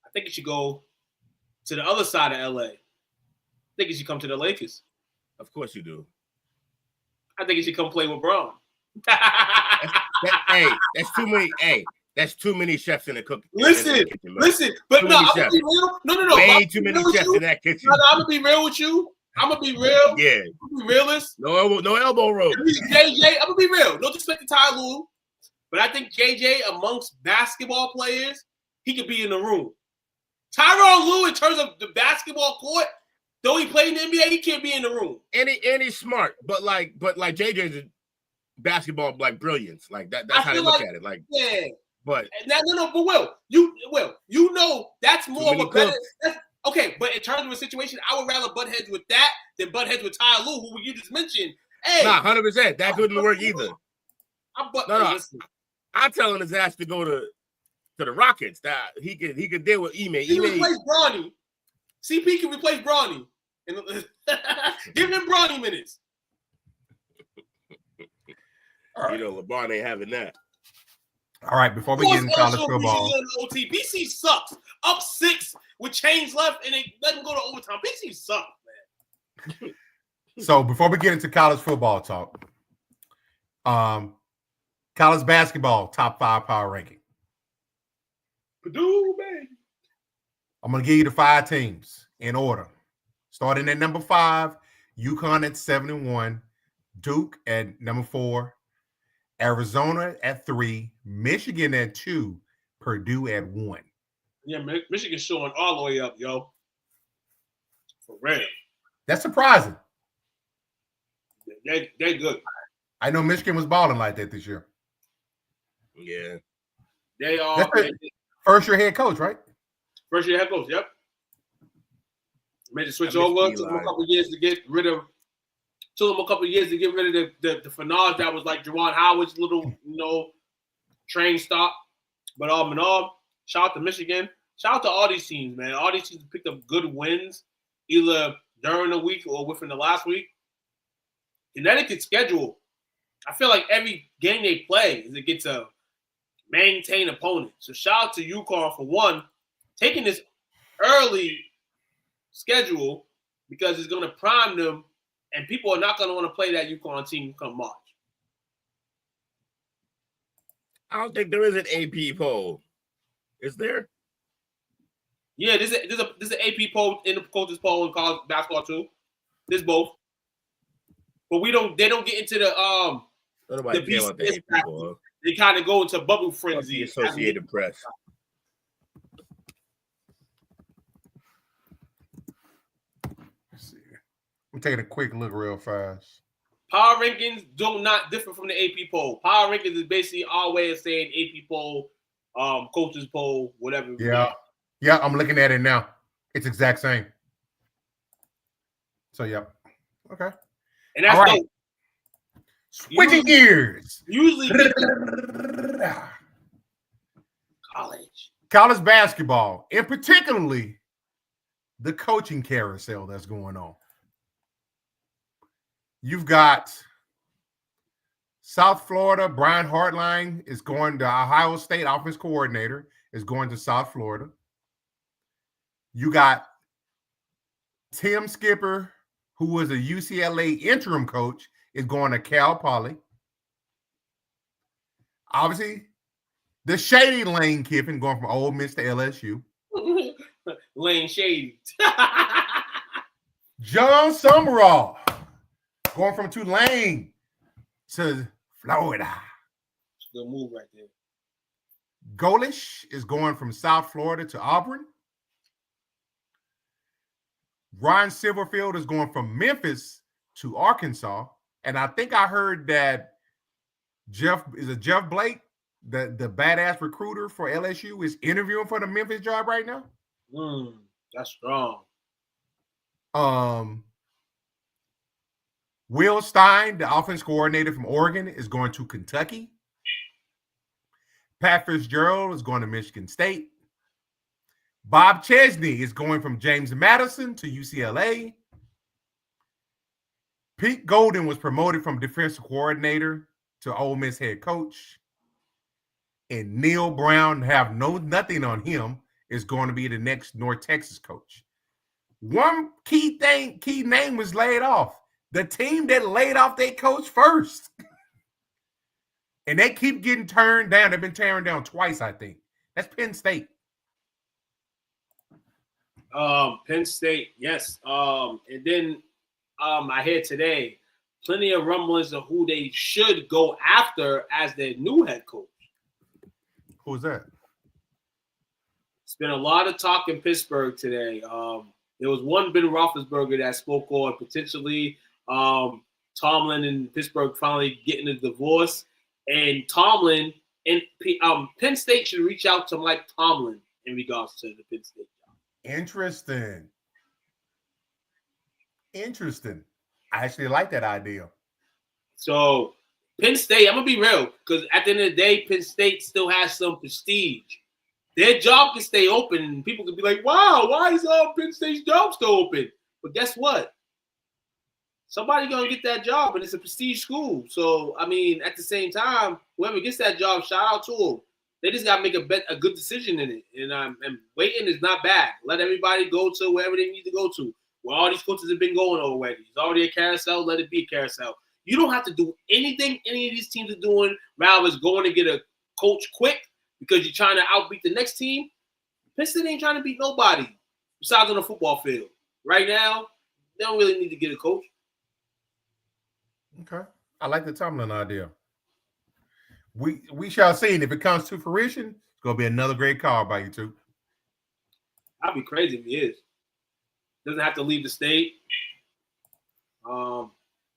I think it should go to the other side of LA. I think he should come to the Lakers. Of course you do. I think he should come play with Braun. That's too many. Hey, that's too many chefs in the cooking. Listen. But no, I'm gonna be real. No. Way too many chefs in that kitchen. No, I'm gonna be real with you. I'm gonna be real. Yeah. I'm gonna be realist. No elbow roll. JJ, I'm gonna be real. No disrespect to Ty Lue, but I think JJ amongst basketball players, he could be in the room. Tyronn Lue, in terms of the basketball court, though he played in the NBA, he can't be in the room. And he's smart, but like JJ's basketball like brilliance, like that. That's how they look at it. Like, yeah. But but you know that's more of a better. Okay, but in terms of a situation, I would rather butt heads with that than butt heads with Ty Lue, who you just mentioned. Hey, 100%. That couldn't work either. I'm telling his ass to go to the Rockets. That he could deal with Ime. He can replace Bronny. CP can replace Bronny. Give him Bronny minutes. You know, LeBron ain't having that. All right, before we get into college football. BC sucks. Up 6 with change left, and they let him go to overtime. BC sucks, man. So before we get into college football talk, college basketball top 5 power ranking. Purdue, baby. I'm going to give you the 5 teams in order. Starting at number 5, UConn at 71, Duke at number 4, Arizona at 3, Michigan at 2, Purdue at 1. Yeah, Michigan's showing all the way up, yo. For real. That's surprising. They're good. I know Michigan was balling like that this year. Yeah. They are. First year head coach, right? First year head coach, yep. Made the switch over. Took them a couple years to get rid of. Took them a couple years to get rid of the finale that was like Juwan Howard's little, train stop. But all in all, shout out to Michigan. Shout out to all these teams, man. All these teams picked up good wins, either during the week or within the last week. Connecticut's schedule, I feel like every game they play is it gets a maintain opponent. So shout out to UConn for one, taking this early schedule because it's going to prime them, and people are not going to want to play that UConn team come March. I don't think there is an AP poll. Is there? Yeah, there's an AP poll in the coaches poll in college basketball too. There's both, but they don't get into the BCS poll. They kind of go into bubble frenzy. The Associated Press. Let's see. I'm taking a quick look real fast. Power rankings do not differ from the AP poll. Power rankings is basically our way of saying AP poll, coaches poll, whatever. Yeah, I'm looking at it now. It's exact same. So, yeah. Okay. And that's All right. dope. Switching gears. Usually College basketball, and particularly the coaching carousel that's going on. You've got South Florida. Brian Hartline is going to Ohio State offense coordinator, is going to South Florida. You got Tim Skipper, who was a UCLA interim coach, is going to Cal Poly. Obviously, the shady Lane Kiffin going from Ole Miss to LSU. Lane Shady. John Summerall going from Tulane to Florida. Good move right there. Golish is going from South Florida to Auburn. Ryan Silverfield is going from Memphis to Arkansas. And I think I heard that Jeff Blake, the badass recruiter for LSU, is interviewing for the Memphis job right now. That's strong. Will Stein, the offense coordinator from Oregon, is going to Kentucky. Pat Fitzgerald is going to Michigan State. Bob Chesney is going from James Madison to UCLA. Pete Golden was promoted from defensive coordinator to Ole Miss head coach. And Neil Brown, have nothing on him, is going to be the next North Texas coach. One key name was laid off. The team that laid off their coach first. And they keep getting turned down. They've been tearing down twice, I think. That's Penn State. Penn State, yes. And then I hear today plenty of rumblings of who they should go after as their new head coach. Who's that? It's been a lot of talk in Pittsburgh today. There was one Ben Roethlisberger that spoke on potentially Tomlin and Pittsburgh finally getting a divorce. And Tomlin and Penn State should reach out to Mike Tomlin in regards to the Penn State job. Interesting. I actually like that idea. So Penn State, I'm going to be real, because at the end of the day, Penn State still has some prestige. Their job can stay open, and people can be like, wow, why is Penn State's job still open? But guess what? Somebody's going to get that job, and it's a prestige school. So, I mean, at the same time, whoever gets that job, shout out to them. They just got to make a good decision in it. And waiting is not bad. Let everybody go to wherever they need to go to. Where all these coaches have been going already. It's already a carousel. Let it be a carousel. You don't have to do anything any of these teams are doing. Rather, is going to get a coach quick because you're trying to outbeat the next team. Penn State ain't trying to beat nobody besides on the football field. Right now, they don't really need to get a coach. Okay. I like the Tomlin idea. We shall see. And if it comes to fruition, it's going to be another great call by you two. I'd be crazy if he is. Doesn't have to leave the state.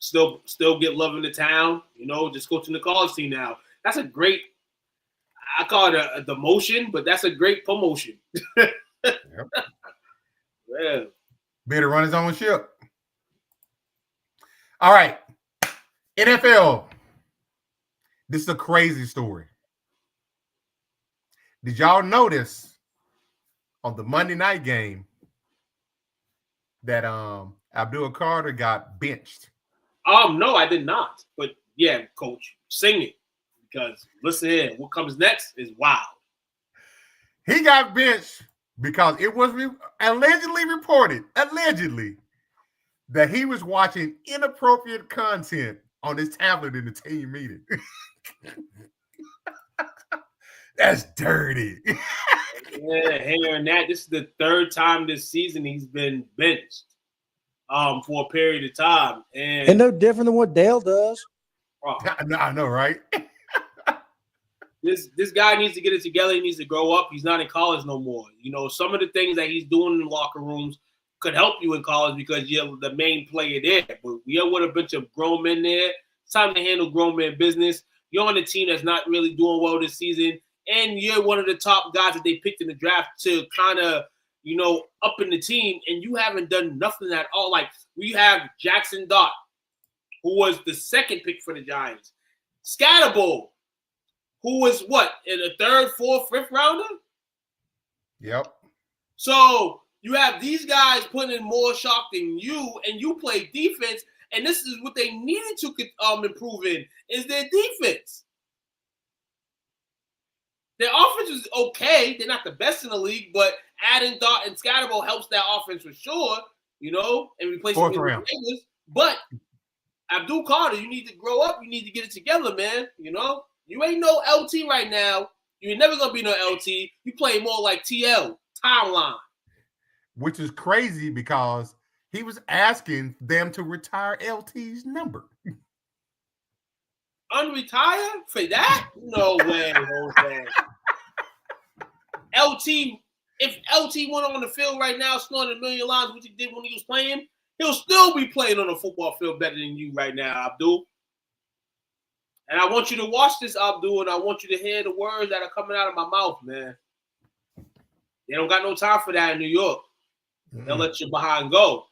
Still get love in the town. You know, just coaching the college team now. That's a great, I call it a demotion, but that's a great promotion. Yep. Yeah. Better run his own ship. All right. NFL. This is a crazy story. Did y'all notice on the Monday night game that Abdul Carter got benched? No, I did not. But yeah, coach, sing it. Because listen here, what comes next is wild. He got benched because it was allegedly reported, that he was watching inappropriate content on his tablet in the team meeting. That's dirty. Yeah, hearing that. This is the third time this season he's been benched for a period of time. And no different than what Dale does. I know, right? This guy needs to get it together. He needs to grow up. He's not in college no more. You know, some of the things that he's doing in the locker rooms could help you in college because you're the main player there. But you're with a bunch of grown men there. It's time to handle grown man business. You're on a team that's not really doing well this season, and you're one of the top guys that they picked in the draft to kind of, you know, up in the team, and you haven't done nothing at all. Like, we have Jackson Dart, who was the second pick for the Giants. Scatterbull, who was what, in the third, fourth, fifth rounder? Yep. So you have these guys putting in more shot than you, and you play defense, and this is what they needed to improve in, is their defense. Their offense is okay. They're not the best in the league, but adding Dart and Scatterbull helps that offense for sure, you know, and replacing Fourth round. But Abdul Carter, you need to grow up. You need to get it together, man. You know, you ain't no LT right now. You're never gonna be no LT. You play more like TL timeline, which is crazy because he was asking them to retire LT's number. Unretire for that? No way, Jose. LT, if LT went on the field right now, scoring a million lines, which he did when he was playing, he'll still be playing on a football field better than you right now, Abdul. And I want you to watch this, Abdul, and I want you to hear the words that are coming out of my mouth, man. They don't got no time for that in New York. They'll let you behind go.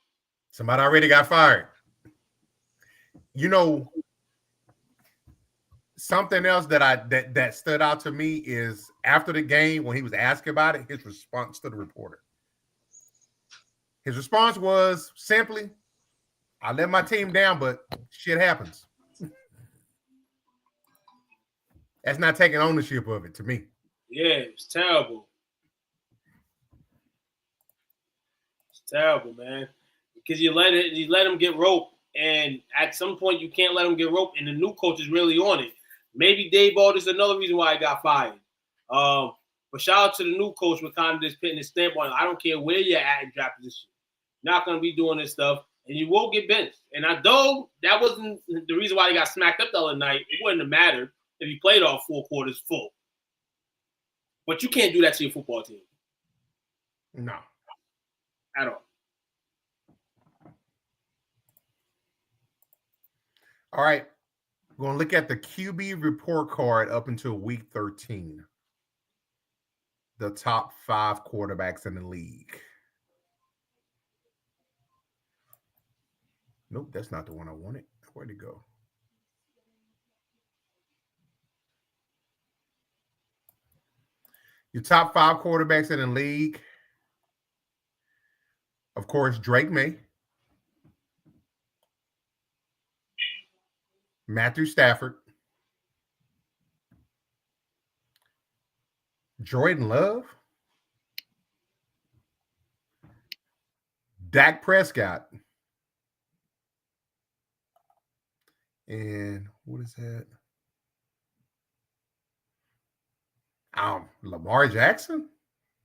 Somebody already got fired. You know, something else that stood out to me is after the game when he was asked about it, his response to the reporter. His response was simply, I let my team down, but shit happens. That's not taking ownership of it to me. Yeah, it's terrible. It's terrible, man. Because you let them get roped, and at some point you can't let them get roped, and the new coach is really on it. Maybe Dave Ball is another reason why he got fired. But shout out to the new coach for kind of just putting his stamp on it. I don't care where you're at in draft position. Not going to be doing this stuff, and you will get benched. And although that wasn't the reason why he got smacked up the other night, it wouldn't have mattered if he played all 4 quarters full. But you can't do that to your football team. No. At all. All right. We're going to look at the QB report card up until week 13. The top 5 quarterbacks in the league. Nope, that's not the one I wanted. Where'd it go? Your top 5 quarterbacks in the league. Of course, Drake May. Matthew Stafford. Jordan Love. Dak Prescott. And what is that? Lamar Jackson?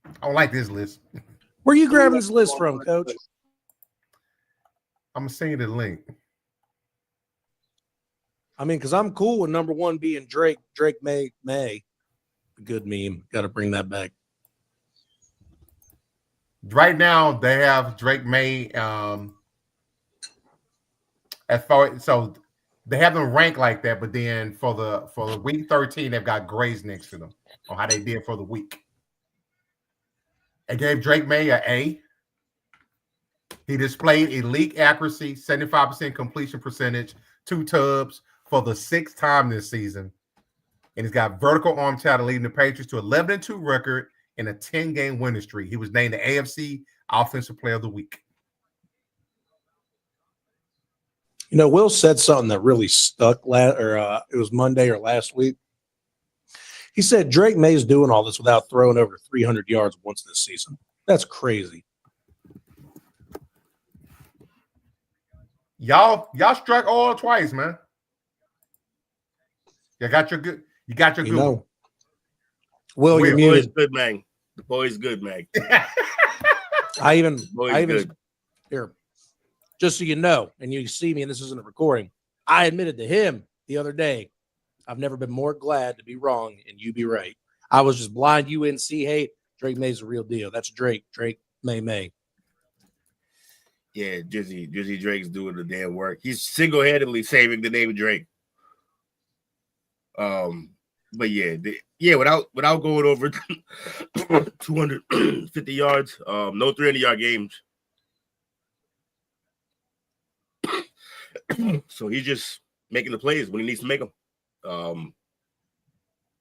I don't like this list. Where are you grabbing this list from, Coach? I'm going to send you the link. I mean, because I'm cool with number 1 being Drake. Drake May. Good meme. Got to bring that back. Right now, they have Drake May at 4. So they have them ranked like that, but then for the week 13, they've got grades next to them on how they did for the week. They gave Drake May an A. He displayed elite accuracy, 75% completion percentage, 2 tubs for the 6th time this season. And he's got vertical arm talent leading the Patriots to 11-2 record in a 10-game winning streak. He was named the AFC Offensive Player of the Week. You know, Will said something that really stuck. It was Monday or last week. He said Drake May's doing all this without throwing over 300 yards once this season. That's crazy. Y'all struck oil twice, man. You got your good. You know, Will, you're The muted. boy's good, man. The boy's good, man. I even good. Here, just so you know, and you see me, and this isn't a recording. I admitted to him the other day, I've never been more glad to be wrong and you be right. I was just blind UNC hate. Drake May's the real deal. That's Drake. Drake May. Yeah, Drizzy Drake's doing the damn work. He's single-handedly saving the name of Drake. But without going over 250 yards, no 300-yard games. So he's just making the plays when he needs to make them.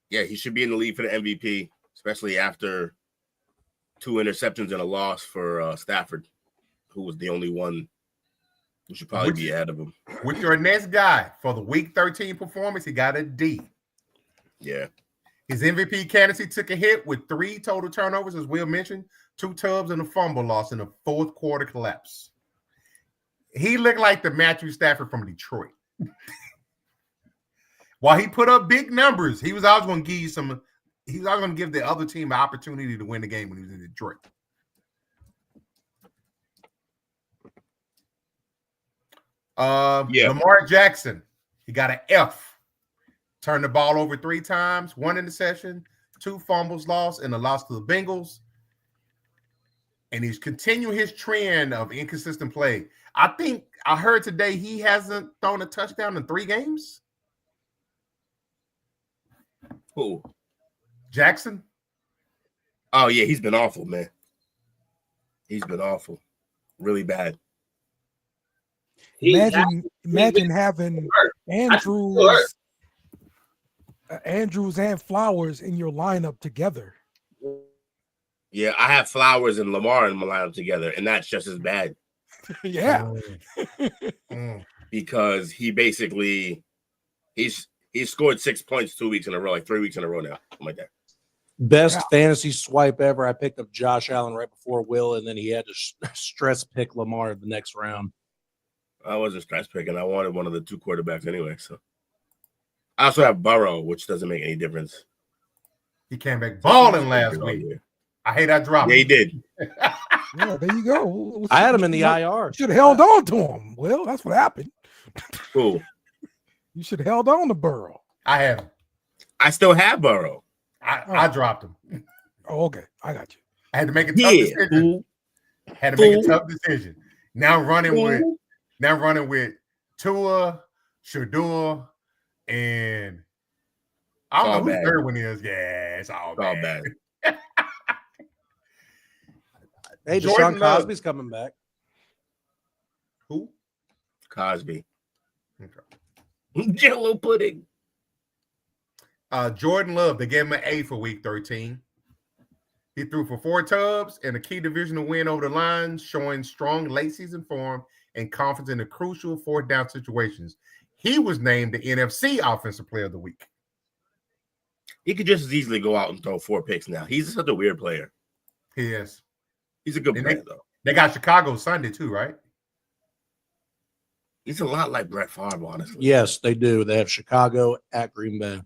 Yeah, he should be in the lead for the MVP, especially after 2 interceptions and a loss for Stafford, who was the only one who should probably be ahead of him. With your next guy for the Week 13 performance, he got a D. Yeah. His MVP candidacy took a hit with 3 total turnovers, as Will mentioned, 2 tubs and a fumble loss in the fourth quarter collapse. He looked like the Matthew Stafford from Detroit. While he put up big numbers, he was always going to give you some. He was always going to give the other team an opportunity to win the game when he was in Detroit. Lamar Jackson, he got an F. Turned the ball over 3 times, 1 interception, 2 fumbles lost, and a loss to the Bengals. And he's continuing his trend of inconsistent play. I think I heard today he hasn't thrown a touchdown in 3 games. Who? Jackson? Oh, yeah, he's been awful, man. He's been awful. Really bad. Imagine having Andrews and Flowers in your lineup together. Yeah, I have Flowers and Lamar in my lineup together, and that's just as bad. Yeah. Because he basically he's scored 6 points 2 weeks in a row, like 3 weeks in a row now. Something like that. Best fantasy swipe ever. I picked up Josh Allen right before Will, and then he had to stress pick Lamar the next round. I wasn't stress picking. I wanted one of the 2 quarterbacks anyway. So I also have Burrow, which doesn't make any difference. He came back balling last week. I hate that drop. Yeah, he did. Yeah, there you go. I had him in the IR. Should have held on to him. Well, that's what happened. Cool. You should have held on to Burrow. I have him. I still have Burrow. I dropped him. Oh, okay. I got you. I had to make a tough decision. Had to make a tough decision. Now running with Tua, Shador, and I don't know who the third one is. Yeah, it's all bad. Hey, Deshaun Cosby's coming back. Who? Cosby. Okay. Jello pudding. Jordan Love, they gave him an A for Week 13. He threw for 4 tubs and a key divisional win over the Lions, showing strong late season form and confidence in the crucial 4th down situations. He was named the NFC Offensive Player of the Week. He could just as easily go out and throw 4 picks now. He's such a weird player. He is. He's a good player, though. They got Chicago Sunday, too, right? He's a lot like Brett Favre, honestly. Yes, they do. They have Chicago at Green Bay.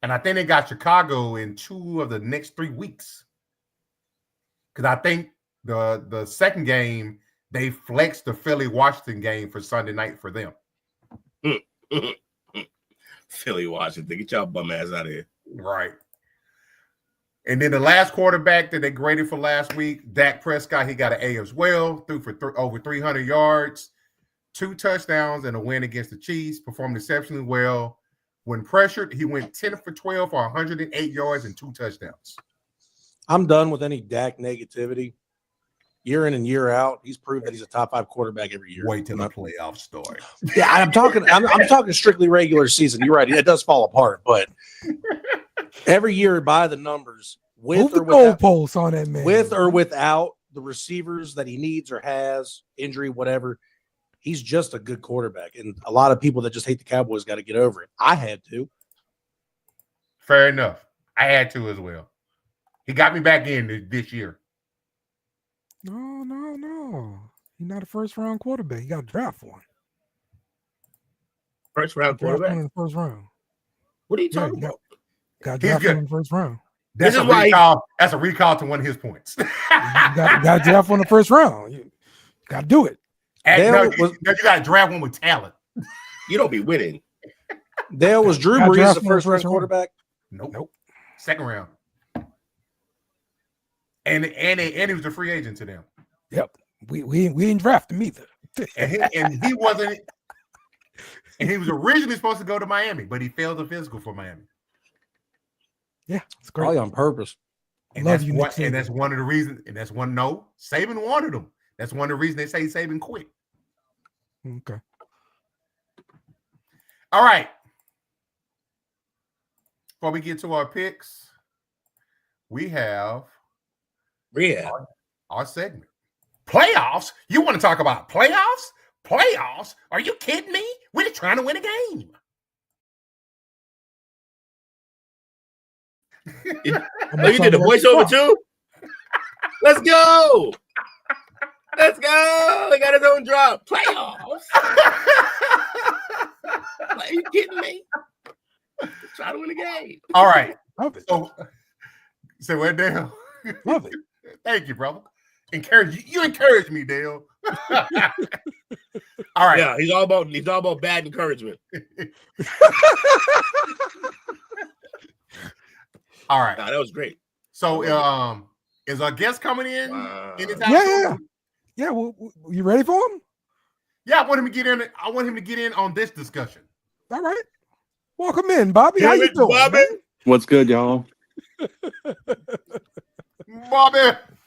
And I think they got Chicago in 2 of the next 3 weeks. Because I think the second game, they flexed the Philly-Washington game for Sunday night for them. Philly-Washington. Get y'all bum ass out of here. Right. And then the last quarterback that they graded for last week, Dak Prescott, he got an A as well. Threw for over 300 yards, 2 touchdowns, and a win against the Chiefs. Performed exceptionally well. When pressured, he went 10 for 12 for 108 yards and 2 touchdowns. I'm done with any Dak negativity. Year in and year out, he's proved that he's a top 5 quarterback every year. Wait till the playoff start. Yeah, I'm talking strictly regular season. You're right. It does fall apart, but every year by the numbers, with or without goalposts on that man, with or without the receivers that he needs or has, injury, whatever. He's just a good quarterback, and a lot of people that just hate the Cowboys got to get over it. I had to. Fair enough. I had to as well. He got me back in this year. No. He's not a first-round quarterback. You got to draft one. First-round quarterback? One in the first round. What are you talking about? Got to draft one in the first round. That's a recall. That's a recall to one of his points. You got to draft one in the first round. You got to do it. You got to draft one with talent. You don't be winning. Dale, was Drew Brees the first-round quarterback? Nope. Second round. And he was a free agent to them. Yep. We didn't draft him either. and he wasn't. And he was originally supposed to go to Miami, but he failed the physical for Miami. Yeah, it's great. Probably on purpose. And that's one of the reasons. And that's one. Saban wanted him. That's one of the reasons they say Saban quit. Okay. All right. Before we get to our picks, we have our segment. Playoffs? You want to talk about playoffs? Playoffs? Are you kidding me? We're just trying to win a game. Oh, you did the voiceover too? Let's go. Let's go. He got his own drop. Playoffs. Are you kidding me? Try to win a game. All right. Love it. So what, Dale? Love it. Thank you, brother. You encourage me, Dale. All right. Yeah, he's all about bad encouragement. All right. Nah, that was great. So is our guest coming in anytime soon? Yeah. Well, you ready for him? Yeah, I want him to get in. I want him to get in on this discussion. All right. Welcome in, Bobby. How you doing, Bobby? man? What's good, y'all? Bobby,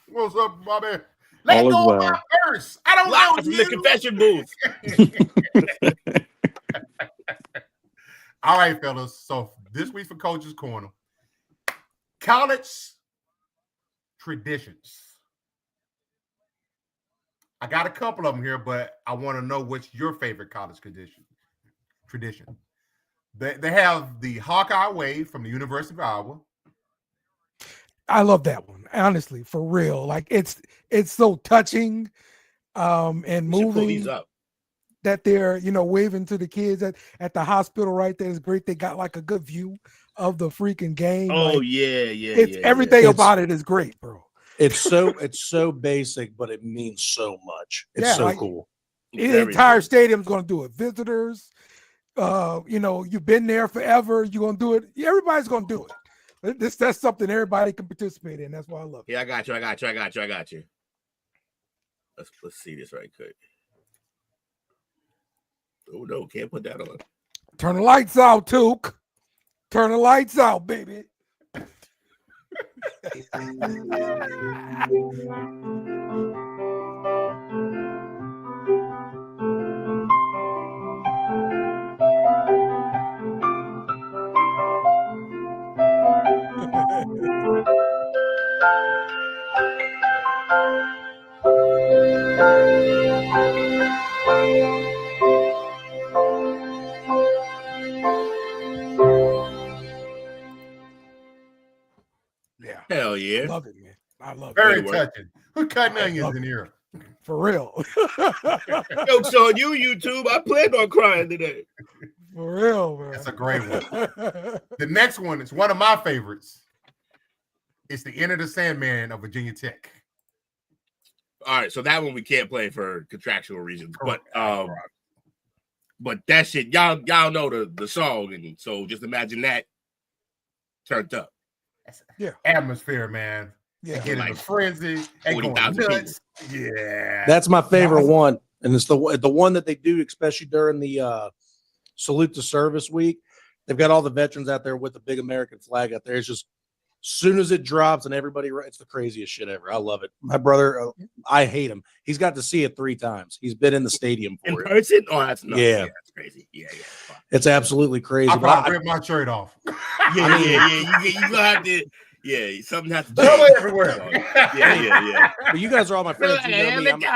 what's up, Bobby? Let All is go of well. my purse. I don't Live know from you. the confession booth. All right, fellas. So this week for Coach's Corner, college traditions. I got a couple of them here, but I want to know what's your favorite college tradition. They have the Hawkeye Wave from the University of Iowa. I love that one, honestly, for real. Like it's so touching and We should pull these moving up. that they're, waving to the kids at the hospital right there. It's great. They got like a good view of the freaking game. Oh Like, yeah. everything It's- about it is great, bro. It's so basic, but it means so much. It's Yeah, so like- cool. The Very entire good. stadium's going to do it. Visitors, you've been there forever. You're going to do it. Everybody's going to do it. That's something everybody can participate in. That's why I love it. Yeah, I got you. Let's see this right quick. Oh no, can't put that on. Turn the lights out, Took. Turn the lights out, baby. Yeah, Hell yeah. love it, man. I love Very Good work. touching. Who cutting I onions love in it. here? it. For real. Joke's on you, YouTube. I planned on crying today. For real, man. That's a great one. The next one is one of my favorites. It's the Enter the Sandman of Virginia Tech. All right, so that one we can't play for contractual reasons, but Correct. but that shit, y'all know the song, and so just imagine that turned up. Atmosphere, man. Yeah. Get in Like a frenzy. And going 40,000 nuts. Yeah. That's my favorite one, and it's the one that they do, especially during the salute to service week. They've got all the veterans out there with the big American flag out there. It's just as soon as it drops and everybody, it's the craziest shit ever. I love it. My brother, I hate him. He's got to see it 3 times. He's been in the stadium In for it. person? Oh, that's nuts. Yeah. That's crazy. Yeah. Fuck. It's absolutely crazy. I But probably rip my shirt off. Yeah. You gonna have to. Yeah, something has to Throw change. it everywhere. Yeah. but you guys are all my friends. You know me.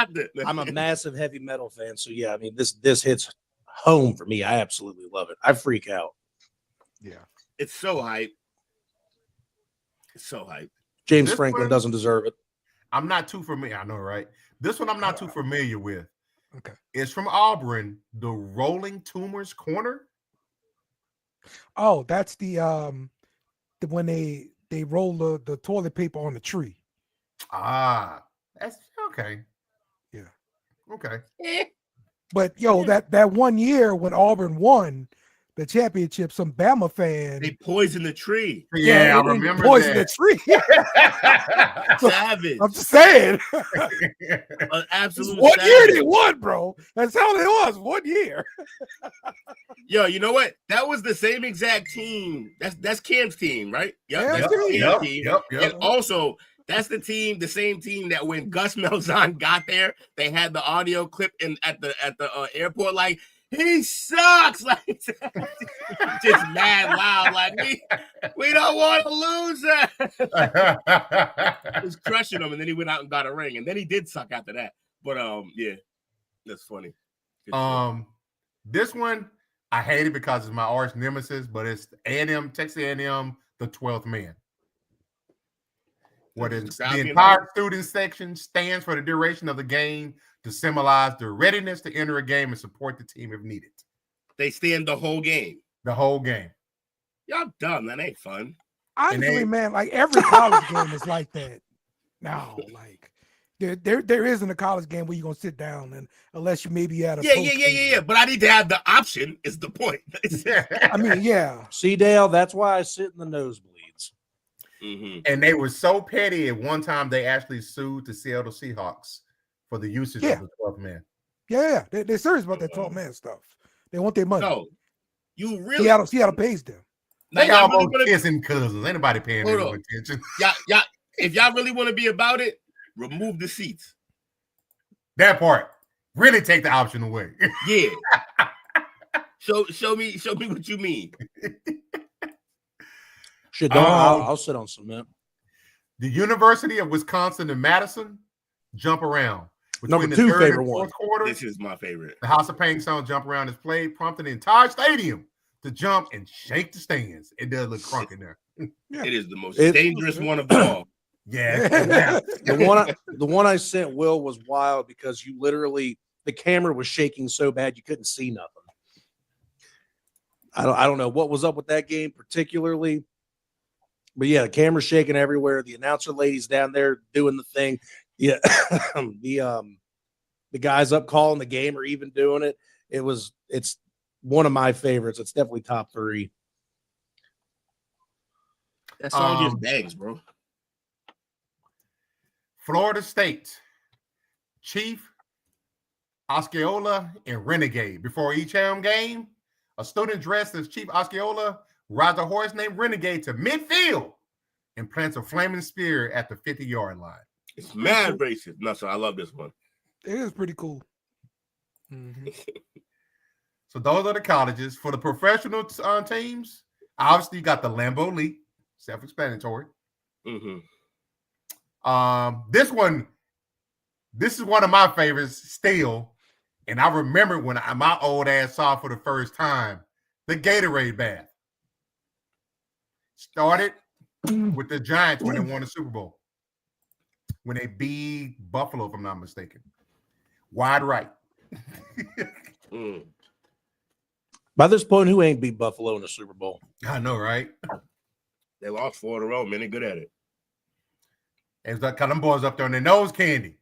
I'm I'm a massive heavy metal fan. So yeah, I mean this hits home for me. I absolutely love it. I freak out. Yeah. It's so hype. It's so hype. James This Franklin one- doesn't deserve it. I'm not too familiar. I know, right? This one I'm not too familiar with. Okay. It's from Auburn, the Rolling Tumors Corner. Oh, that's the when they roll the toilet paper on the tree. Ah, that's okay. Yeah. Okay. But that 1 year when Auburn won the championship, some Bama fan They poisoned the tree. Yeah, I they remember poisoned that. the tree. Savage. I'm just saying. An absolute One year savage. they won, bro. That's how it was. 1 year. Yo, you know what? That was the same exact team. That's Cam's team, right? Yeah, That's yep, Cam's yep, team. yep. And also, that's the same team that when Gus Malzahn got there, they had the audio clip at the airport. Like, he sucks. Like just mad loud. Like we don't want to lose it. Was crushing him, and then he went out and got a ring, and then he did suck after that. But yeah, that's funny. This one I hate it because it's my arch nemesis, but it's A&M, Texas A&M, the 12th man. Where the entire student section stands for the duration of the game to symbolize the readiness to enter a game and support the team if needed. They stand the whole game. The whole game. Y'all dumb. That ain't fun. Honestly, man, like every college game is like that now. Like there isn't a college game where you're gonna sit down and unless you maybe at a yeah. But I need to have the option. Is the point? I mean, yeah. See, Dale, that's why I sit in the nosebleeds. Mm-hmm. And they were so petty at one time they actually sued the Seattle Seahawks for the usage of the 12th man. Yeah. They're serious about that 12 man stuff. They want their money. No, you really Seattle pays them. They almost kissing cousins. Anybody paying any attention? Yeah. If y'all really want to be about it, remove the seats. That part. Really take the option away. Yeah. Show me what you mean. Shit, I'll sit on cement. The University of Wisconsin and Madison jump around. Number 2 favorite one. Quarter, this is my favorite. The House of Pain song Jump Around is played, prompting the entire stadium to jump and shake the stands. It does look crunk in there. It is the most dangerous one of them all. Yeah. The one I sent Will was wild because you literally the camera was shaking so bad you couldn't see nothing. I don't know what was up with that game particularly. But yeah, the camera's shaking everywhere. The announcer lady's down there doing the thing. Yeah, the guys up calling the game are even doing it. It's one of my favorites. It's definitely top 3. That song just bangs, bro. Florida State, Chief, Osceola, and Renegade. Before each home game, a student dressed as Chief Osceola rides a horse named Renegade to midfield and plants a flaming spear at the 50-yard line. It's mad racist. No, so I love this one. It is pretty cool. Mm-hmm. So those are the colleges. For the professional teams, obviously you got the Lambeau League, self-explanatory. Mm-hmm. This is one of my favorites still. And I remember when my old ass saw for the first time the Gatorade bath. Started with the Giants when they won the Super Bowl. When they beat Buffalo, if I'm not mistaken. Wide right. By this point, who ain't beat Buffalo in the Super Bowl? I know, right? They lost 4 in a row, man. They're good at it. It's like them boys up there on their nose candy.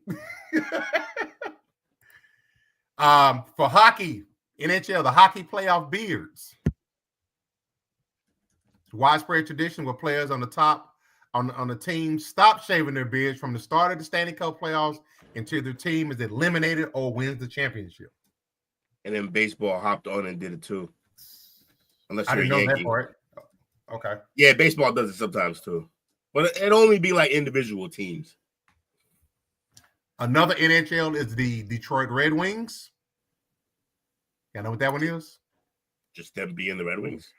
For hockey, NHL, the hockey playoff beards. It's a widespread tradition where players on the top on the team stop shaving their beards from the start of the Stanley Cup playoffs until their team is eliminated or wins the championship. And then baseball hopped on and did it too. Unless I you're didn't a know Yankee. that part. Okay. Yeah, baseball does it sometimes too. But it'd only be like individual teams. Another NHL is the Detroit Red Wings. You know what that one is? Just them being the Red Wings.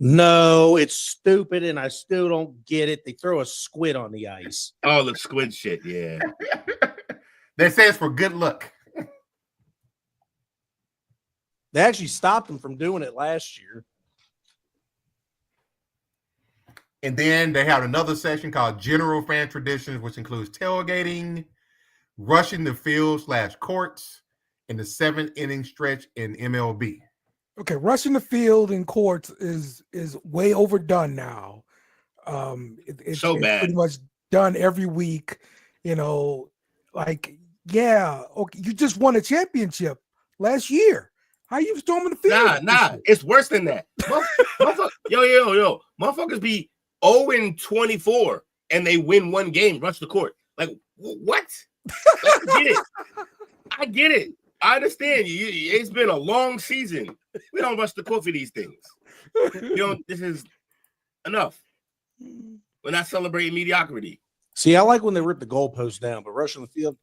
No, it's stupid, and I still don't get it. They throw a squid on the ice. Oh, the squid shit, yeah. They say it's for good luck. They actually stopped them from doing it last year. And then they had another section called General Fan Traditions, which includes tailgating, rushing the field/courts, in the 7-inning stretch in MLB. Okay, rushing the field in courts is way overdone now. It's bad. Pretty much done every week. You know, like okay, you just won a championship last year. How you storming the field? Nah, it's worse than that. Yo, motherfuckers be 0-24 and they win one game, rush the court. Like what? I get it. I understand you. It's been a long season. We don't rush the court for these things. This is enough. We're not celebrating mediocrity. See, I like when they rip the goalpost down, but rushing the field,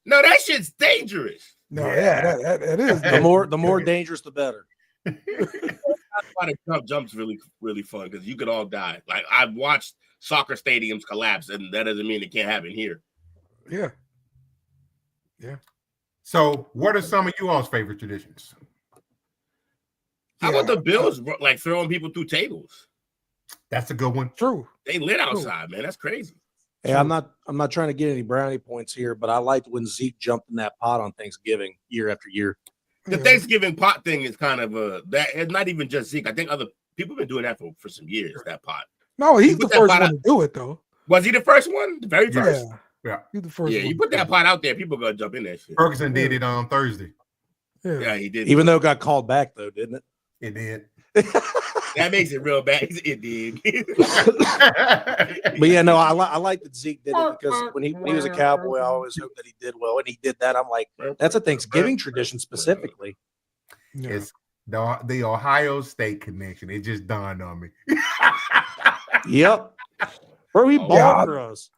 No, that shit's dangerous. No, yeah, that is. The more dangerous, the better. That's why the jump's really fun because you could all die. Like I've watched soccer stadiums collapse, and that doesn't mean it can't happen here. Yeah. So, what are some of you all's favorite traditions? How about the Bills like throwing people through tables? That's a good one. True. They lit outside, man. That's crazy. Hey, I'm not trying to get any brownie points here, but I liked when Zeke jumped in that pot on Thanksgiving year after year. The Thanksgiving pot thing is kind of that. It's not even just Zeke. I think other people have been doing that for some years. That pot. No, he's the first one to do it, though. Was he the first one? The very first. Yeah. He's the first. Yeah, you put that pot out there, people gonna jump in that shit. Ferguson did it on Thursday. Yeah, he did. Even though it got called back, though, didn't it? It did. That makes it real bad. It did. But yeah, no, I like that Zeke did it because when he was a Cowboy, I always hoped that he did well, and he did that. I'm like, that's a Thanksgiving tradition specifically. It's the Ohio State connection. It just dawned on me. Yep. Bro, he balled for us.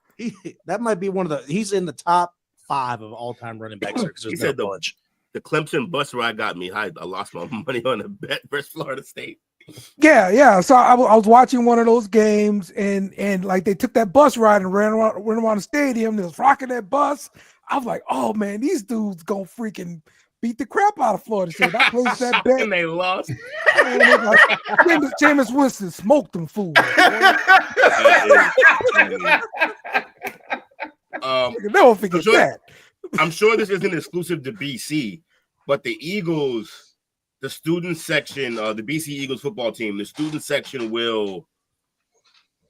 That might be he's in the top 5 of all-time running backs because there's no bunch. The Clemson bus ride got me hyped. I lost my money on a bet versus Florida State. Yeah. So I was watching one of those games, and like they took that bus ride and ran around the stadium. They was rocking that bus. I was like, oh man, these dudes gonna freaking beat the crap out of Florida State. I placed that bet, and they lost. Jameis Winston smoked them fools. Never forget that. I'm sure this isn't exclusive to BC, but the Eagles, the student section, the BC Eagles football team, the student section will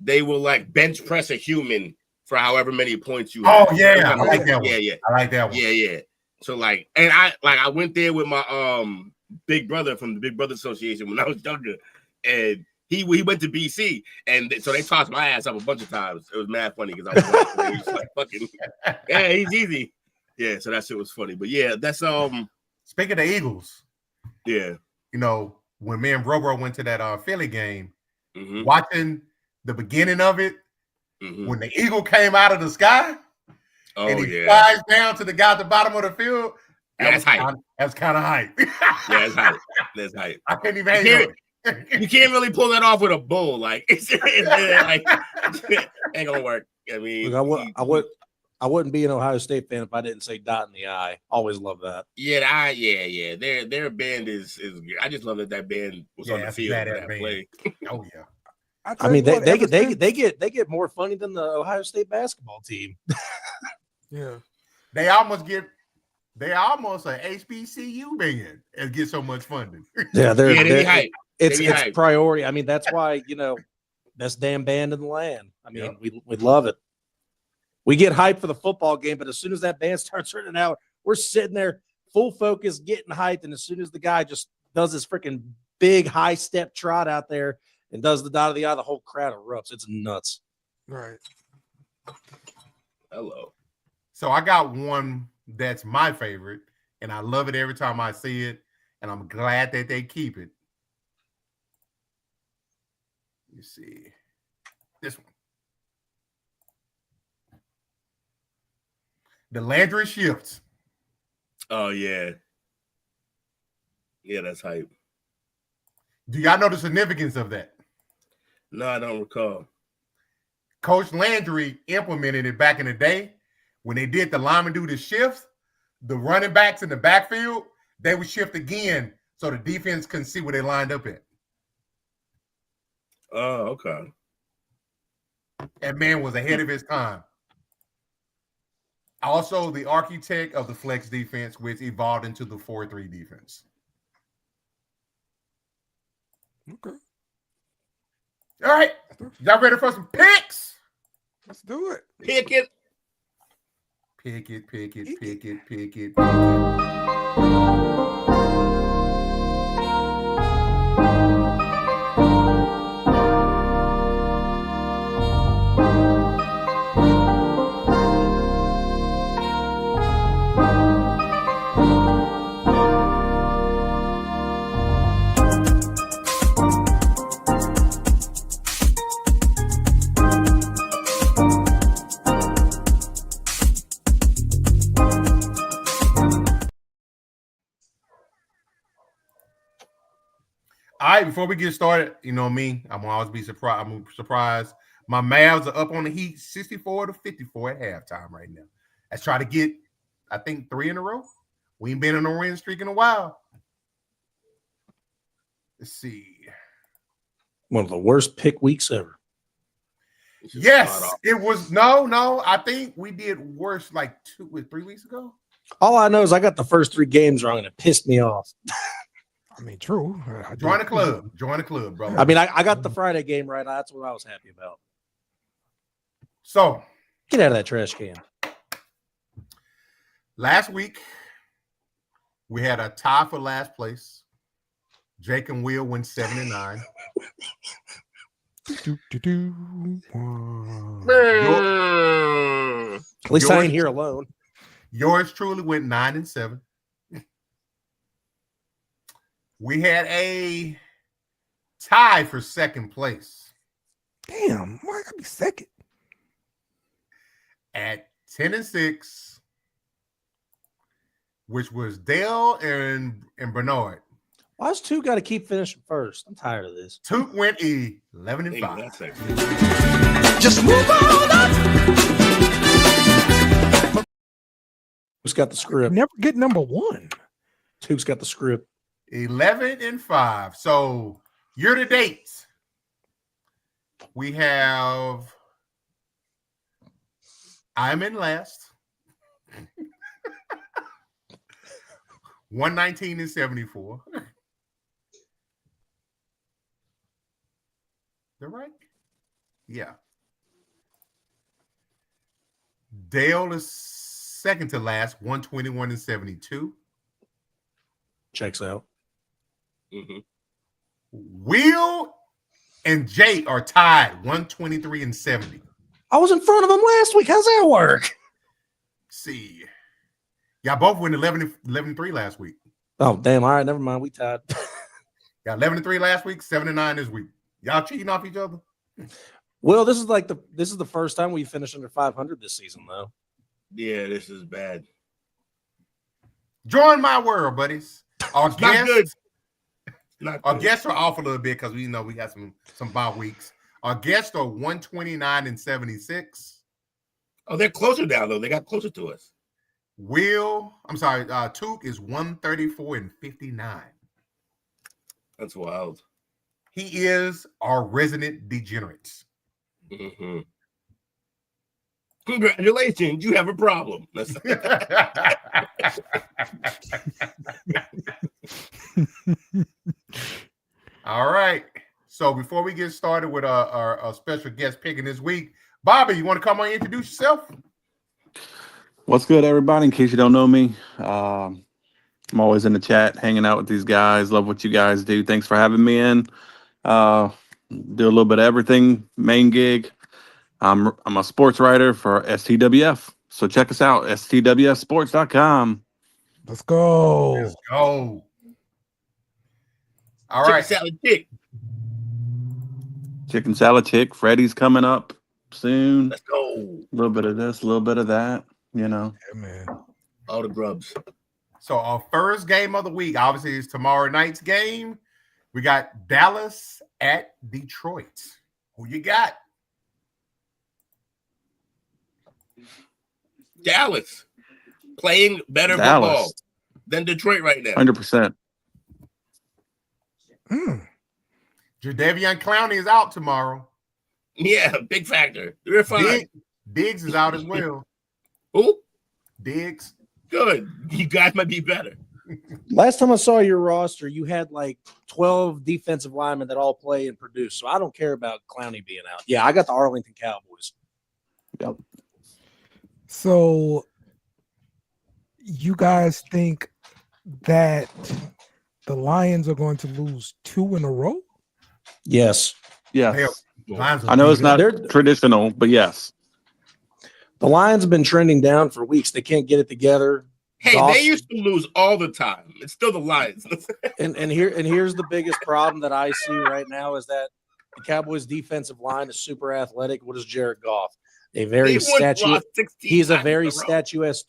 like bench press a human for however many points you have. Oh yeah, I like that one. Yeah. I like that one. Yeah. So like, and I went there with my big brother from the Big Brother Association when I was younger, and he went to BC, and so they tossed my ass up a bunch of times. It was mad funny because I was like fucking, yeah, he's easy. Yeah, so that shit was funny. But yeah, that's Speaking of Eagles, yeah, you know, when me and Bro went to that Philly game, watching the beginning of it, when the eagle came out of the sky, and he flies down to the guy at the bottom of the field, that's hype. That's kind of hype. Yeah, that's hype. That's hype. I can't even hang on it. You can't really pull that off with a bull. Like it's like ain't gonna work. I mean, look, I wouldn't be an Ohio State fan if I didn't say dot in the I. Always love that. Yeah. Their band is. I just love that band was on the field for that play. Oh yeah. I mean, they get more funny than the Ohio State basketball team. Yeah, they almost an HBCU band and get so much funding. Yeah, they're hype. It's priority. I mean, that's why best damn band in the land. I mean, we love it. We get hyped for the football game, but as soon as that band starts running out, we're sitting there full focus, getting hyped. And as soon as the guy just does this freaking big high step trot out there and does the dot of the I, the whole crowd erupts. It's nuts. Right. Hello. So I got one that's my favorite, and I love it every time I see it, and I'm glad that they keep it. You see this one. The Landry shifts. Oh yeah. Yeah, that's hype. Do y'all know the significance of that? No, I don't recall. Coach Landry implemented it back in the day when they did the linemen do the shifts. The running backs in the backfield, they would shift again so the defense couldn't see where they lined up at. Oh, okay. That man was ahead of his time. Also, the architect of the flex defense, which evolved into the 4-3 defense. Okay. All right. Y'all ready for some picks? Let's do it. Pick it. Pick it. right, before we get started, you know me, I'm always be surprised. I'm surprised. My Mavs are up on the Heat, 64-54 at halftime right now. Let's try to get, I think, 3 in a row. We ain't been on a win streak in a while. Let's see. One of the worst pick weeks ever. Yes, it was. No. I think we did worse like 2 or 3 weeks ago. All I know is I got the first 3 games wrong, and it pissed me off. I mean, true. Join the club. Join the club, bro. I mean, I got the Friday game right. That's what I was happy about. So, get out of that trash can. Last week, we had a tie for last place. Jake and Will went 7-9. At least I ain't here alone. Yours truly went 9-7. We had a tie for second place. Damn, why I gotta be second? At 10-6, which was Dale and Bernard. Why does Toot got to keep finishing first? I'm tired of this. Toot went 11-5. Just move on up. Who's got the script? Never get number 1. Toot's got the script. 11-5. So year to date, we have I'm in last. 119-74. They're right. Yeah. Dale is second to last, 121-72. Checks out. Mm-hmm. Will and Jay are tied, 123-70. I was in front of him last week. How's that work? See. Y'all both went 11-3 last week. Oh, damn. All right, never mind. We tied. Got 11-3 last week, 7-9 this week. Y'all cheating off each other? Well, this is the first time we finished under 500 this season, though. Yeah, this is bad. Join my world, buddies. Our guests are off a little bit because we know we got some bye weeks. Our guests are 129-76. Oh, they're closer now, though. They got closer to us. Took is 134-59. That's wild. He is our resident degenerate. Mm-hmm. Congratulations, you have a problem. All right. So before we get started with our special guest picking this week, Bobby, you want to come on and introduce yourself? What's good, everybody? In case you don't know me, I'm always in the chat, hanging out with these guys. Love what you guys do. Thanks for having me in. Do a little bit of everything. Main gig. I'm a sports writer for STWF. So check us out, stwfsports.com. Let's go. Let's go. All right. Salad chick. Chicken salad chick. Freddy's coming up soon. Let's go. A little bit of this, a little bit of that, you know. Yeah, man. All the grubs. So our first game of the week, obviously, is tomorrow night's game. We got Dallas at Detroit. Who you got? Dallas playing better football than Detroit right now. 100%. Jadeveon Clowney is out tomorrow. Yeah, big factor. They're fine. Diggs is out as well. Who? Diggs. Good. You guys might be better. Last time I saw your roster, you had like 12 defensive linemen that all play and produce. So I don't care about Clowney being out. Yeah, I got the Arlington Cowboys. Yep. So you guys think that the Lions are going to lose 2 in a row? Yes. Yes. Lions I know it's not traditional, but yes. The Lions have been trending down for weeks. They can't get it together. Hey, they used to lose all the time. It's still the Lions. and here's the biggest problem that I see right now is that the Cowboys' defensive line is super athletic. What is Jared Goff? He's a very statuesque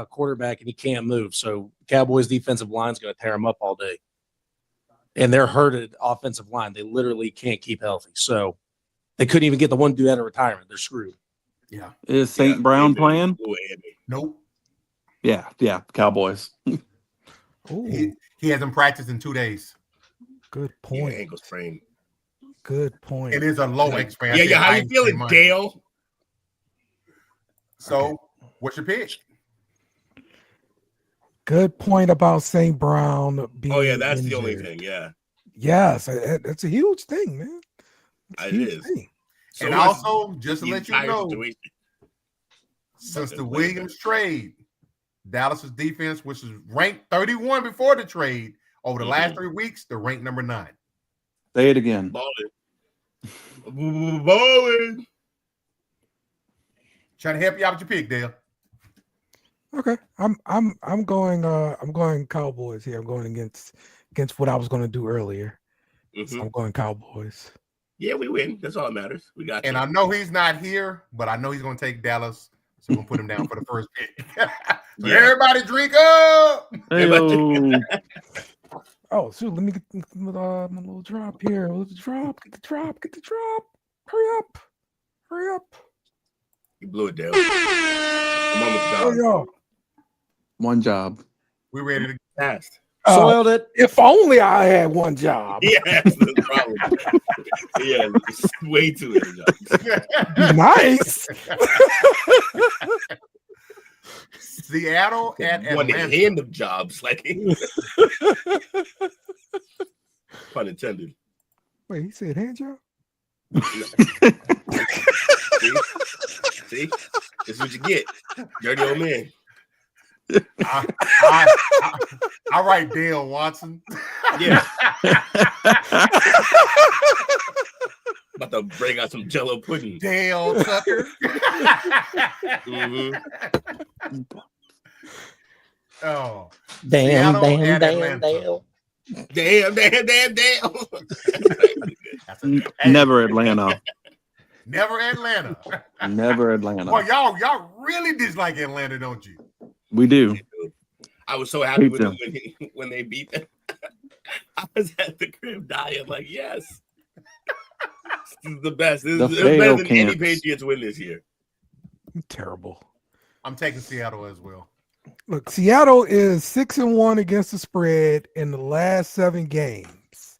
quarterback, and he can't move. So Cowboys' defensive line is going to tear him up all day. and they're hurted offensive line. They literally can't keep healthy. So they couldn't even get the one dude out of retirement. They're screwed. Yeah. Is St. Brown playing? Nope. Yeah, Cowboys. He hasn't practiced in 2 days. Good point. Ankle sprain. Good point. It is a low expansion. Yeah. How you feeling, Dale? So, what's your pick? Good point about St. Brown being. Oh yeah, that's injured. the only thing. Yeah, Yes, that's a huge thing, man. it is. So and also, just to let you know, situation. Since the Williams trade, Dallas's defense, which is ranked 31 before the trade, over the last 3 weeks, they're ranked number 9. Say it again. Balling. Trying to help you out with your pick, Dale. Okay, I'm going Cowboys here. I'm going against what I was going to do earlier. So I'm going Cowboys. Yeah, we win. That's all that matters. We got. And I know he's not here, but I know he's going to take Dallas, so we're going to put him down for the first pick. So everybody drink up. Oh, shoot, let me get my little drop here. Get the drop. Hurry up. You blew it, Dale. Oh, yo. One job. We ready to fast. Soiled it. If only I had one job. Yeah, that's the problem. Yeah, it's way too many jobs. Nice. Seattle at Atlanta. One hand of jobs, like pun intended. Wait, he said hand job? See? This is what you get. Dirty old man. I write Dale Watson. Yeah. About to bring out some Jello pudding. Dale Tucker. Oh, damn. Never Atlanta. Never Atlanta. Never Atlanta. Well, y'all really dislike Atlanta, don't you? We do. I was so happy with them when they beat them. I was at the crib dying, like, yes. This is the best. This is better than any Patriots win this year. Terrible. I'm taking Seattle as well. Look, Seattle is 6-1 against the spread in the last 7 games.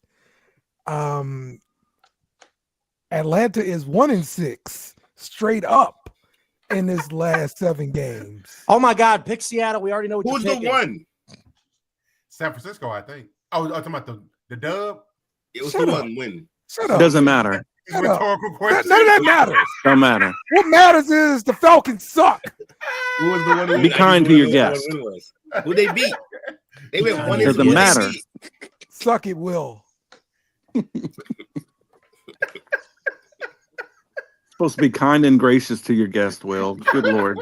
Atlanta is 1-6 straight up in this last 7 games. Oh my God, pick Seattle. We already know what Who's you're the one? San Francisco, I think. Oh, talking about the dub? It was the one win. Shut up. Doesn't matter. Rhetorical question. None of that matters. Don't matter. What matters is the Falcons suck. Who was the one? Be kind to your guest. Who they beat? They went 1 Doesn't matter. Suck it, Will. Supposed to be kind and gracious to your guest, Will. Good Lord.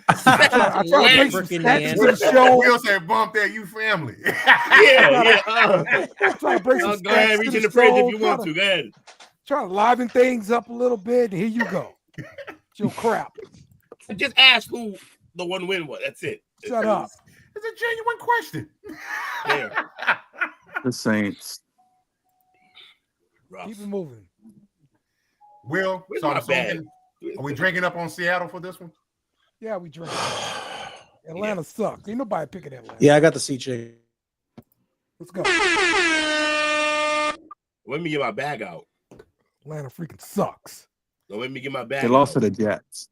I try to bring some stats to the show. Will say, bump that, you family. Yeah. Try to bring some Go ahead, reach in the fridge if you want to. Go ahead. Try to liven things up a little bit. Here you go. Your crap. Just ask who the one win was. That's it. Shut up. It's a genuine question. Yeah. The Saints. Rough. Keep it moving. Will, Where's so my I'm assuming, are we drinking up on Seattle for this one? Yeah, we drink. Atlanta sucks. Ain't nobody picking Atlanta. Yeah, I got the sea chick. Let's go. Let me get my bag out. Atlanta freaking sucks. Don't let me get my bag They lost out. to the Jets.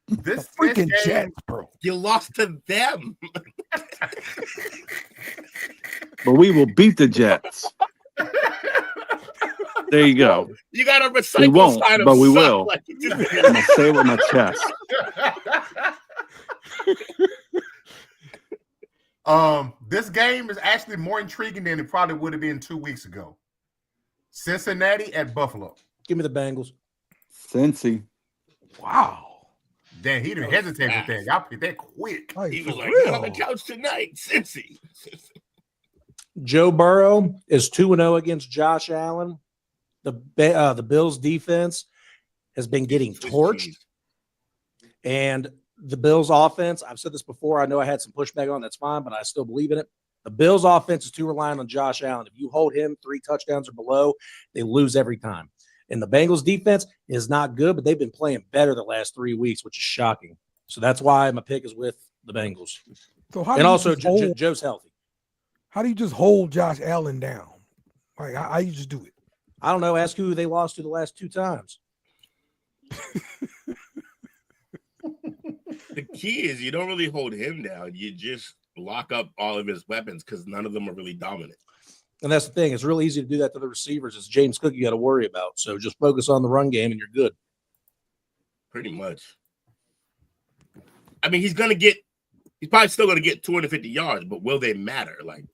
This Freaking game, Jets, bro. You lost to them. But we will beat the Jets. There you go. You got to We recycle won't, side of but we suck, will. like you just I'm going to say it with my chest. This game is actually more intriguing than it probably would have been 2 weeks ago. Cincinnati at Buffalo. Give me the Bengals. Cincy. Wow. Damn, he didn't hesitate with that. Y'all picked that quick. Like, he was for like, real. "Get on the couch tonight, Cincy." Joe Burrow is 2-0 against Josh Allen. The Bills defense has been getting torched. And the Bills offense, I've said this before. I know I had some pushback on. That's fine, but I still believe in it. The Bills' offense is too reliant on Josh Allen. If you hold him 3 touchdowns or below, they lose every time. And the Bengals' defense is not good, but they've been playing better the last 3 weeks, which is shocking. So that's why my pick is with the Bengals. So how and also, Joe's healthy. How do you just hold Josh Allen down? Like, how you just do it? I don't know. Ask who they lost to the last 2 times. The key is you don't really hold him down. You just lock up all of his weapons because none of them are really dominant. And that's the thing. It's really easy to do that to the receivers. It's James Cook you got to worry about. So just focus on the run game and you're good. Pretty much. I mean, he's probably still going to get 250 yards, but will they matter? Like,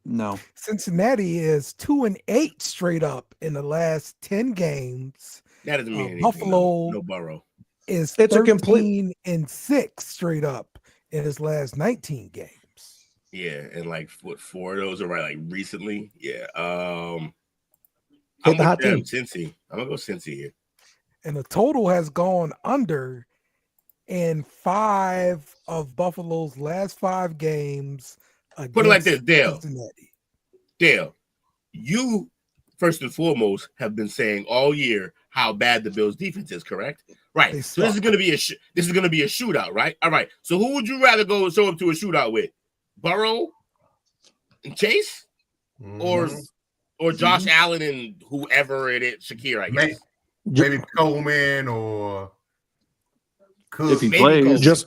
no. Cincinnati is 2-8 straight up in the last 10 games. That doesn't mean anything. Buffalo no Burrow. is 13-6 straight up in his last 19 games. Yeah, and like 4 of those are like recently. Yeah. Hit the hot team. Cincy. I'm gonna go Cincy here. And the total has gone under in 5 of Buffalo's last 5 games. Put it like this, Dale. Cincinnati. Dale, you first and foremost have been saying all year how bad the Bills' defense is, correct? Right. So this is going to be a shootout, right? All right. So who would you rather go show up to a shootout with? Burrow and Chase, or Josh Allen and whoever it is, Shakir, I guess. Maybe Coleman or Cook. If he plays, just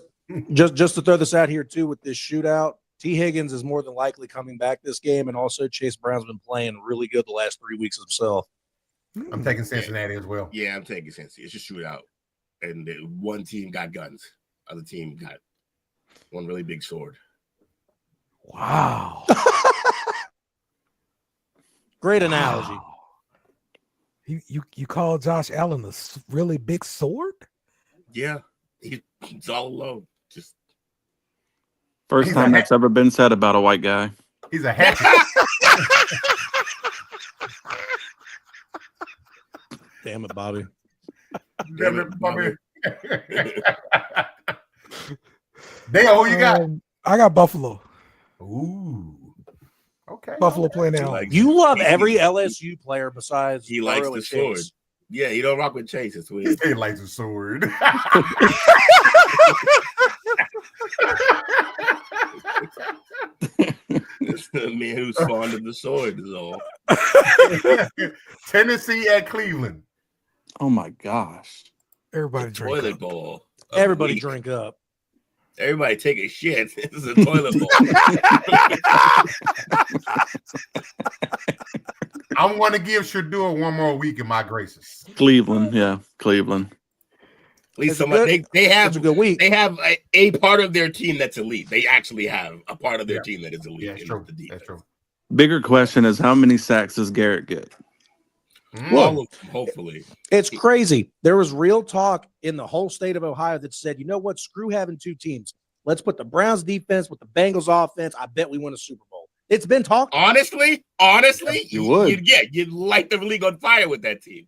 to throw this out here too with this shootout, T. Higgins is more than likely coming back this game, and also Chase Brown's been playing really good the last 3 weeks himself. I'm taking Cincinnati as well. Yeah, I'm taking Cincinnati. It's a shootout, and one team got guns, other team got one really big sword. Wow. Great analogy. Wow. You call Josh Allen a really big sword? Yeah, he's all alone. Just first time that's ever been said about a white guy. He's a happy. Damn it, Bobby. Damn it, Bobby. Dale, who you got? I got Buffalo. Ooh. Okay. Buffalo playing at home. Like, You love every LSU player besides he likes Burrow the and sword. Chase. Yeah, he don't rock with Chase. It's weird. He likes a sword. It's the man who's fond of the sword is all. Tennessee at Cleveland. Oh my gosh. Everybody drink Toilet up. bowl. Everybody drink up. Everybody take a shit. This is a toilet bowl. I'm going to give Shador one more week in my graces. Cleveland, yeah, Cleveland. At least It's somebody, they have a good week. They have a part of their team that's elite. They actually have a part of their team that is elite. Yeah, that's true. The defense. That's true. Bigger question is how many sacks does Garrett get? All of them, hopefully. It's crazy. There was real talk in the whole state of Ohio that said, you know what? Screw having 2 teams. Let's put the Browns defense with the Bengals offense. I bet we win a Super Bowl. It's been talked. Honestly, You would. You'd light the league on fire with that team.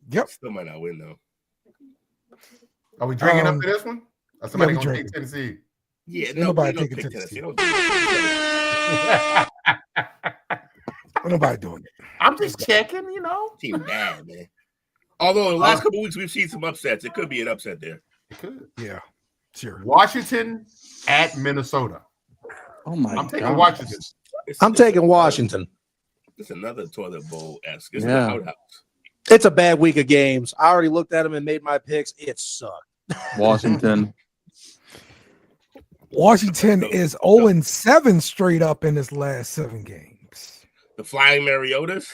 Yep. Still might not win though. Are we drinking up to this one? Or somebody going to take Tennessee? Yeah, Ain't no, nobody we don't taking pick Tennessee. Don't do that. Nobody doing it. I'm just checking, you know. Team bad, man. Although in the last couple weeks we've seen some upsets. It could be an upset there. It could. Yeah, sure. Washington at Minnesota. Oh my I'm taking gosh. Washington. I'm taking Washington. It's another toilet bowl-esque. It's Yeah. an outhouse. It's a bad week of games. I already looked at them and made my picks. It sucked. Washington. Washington is 0-7 straight up in his last 7 games. The Flying Mariotas.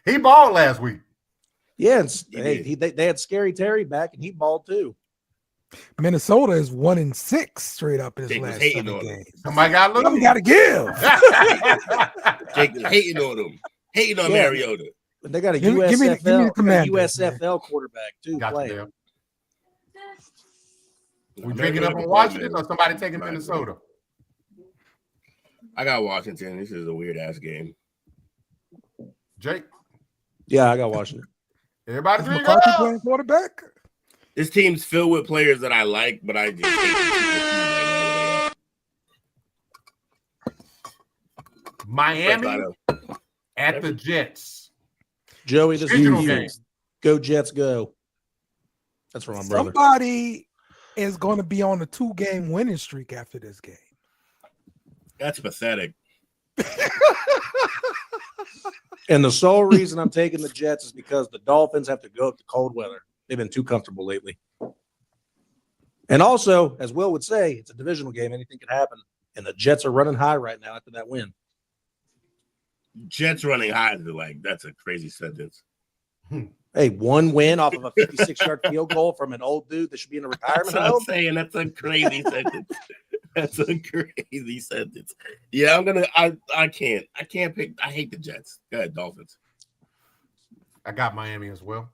He balled last week. Yeah, He they had Scary Terry back, and he balled too. Minnesota is 1-6 straight up in his Jake was last hating 7 on him. games. Somebody got to Something lose. got to give. Jake was hating on him. Hating on Yeah. Mariota. But they got a Give me the Commanders, USFL quarterback too. Got playing. you there. We drinking up on Washington or somebody taking Minnesota? I got Washington. This is a weird ass game. Jake, Yeah, I got Washington. everybody Is drink McCarthy up. playing quarterback? This team's filled with players that I like, but I just hate Miami at the Jets. Joey, this is Divisional you. game. Go Jets, go. That's for my brother. Somebody is going to be on a 2-game winning streak after this game. That's pathetic. And the sole reason I'm taking the Jets is because the Dolphins have to go up to cold weather. They've been too comfortable lately. And also, as Will would say, it's a divisional game. Anything can happen. And the Jets are running high right now after that win. Jets running high, that's a crazy sentence. Hey, one win off of a 56-yard field goal from an old dude that should be in a retirement That's what I'm home. saying. That's a crazy sentence. That's a crazy sentence. Yeah, I can't pick. I hate the Jets. Go ahead, Dolphins. I got Miami as well.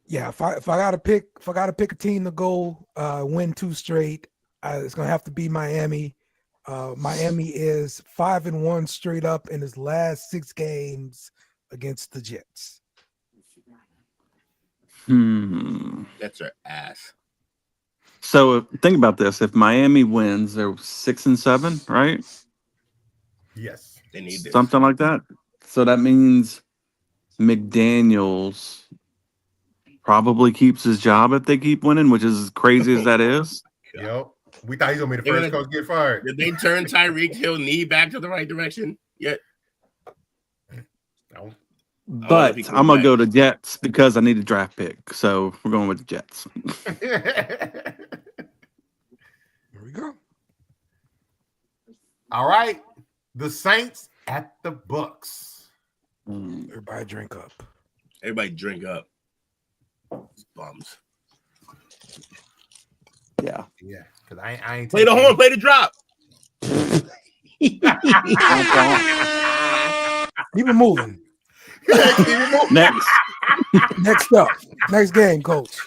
Yeah, if I gotta pick a team to go win 2 straight, it's gonna have to be Miami. Miami is 5-1 straight up in his last 6 games against the Jets. That's their ass. So think about this: if Miami wins, they're 6-7, right? Yes, they need this. Something like that. So that means McDaniels probably keeps his job if they keep winning, which is as crazy as that is. Yep. We thought he's gonna be the first coach to get fired. Did they turn Tyreek Hill knee back to the right direction yet? No. But I'm gonna go to Jets because I need a draft pick. So we're going with the Jets. Here we go. All right. The Saints at the Bucks. Everybody drink up. Everybody drink up. Bums. Yeah. Yeah. Because I ain't play the horn, play the drop. Keep it moving. Next up. Next game, coach.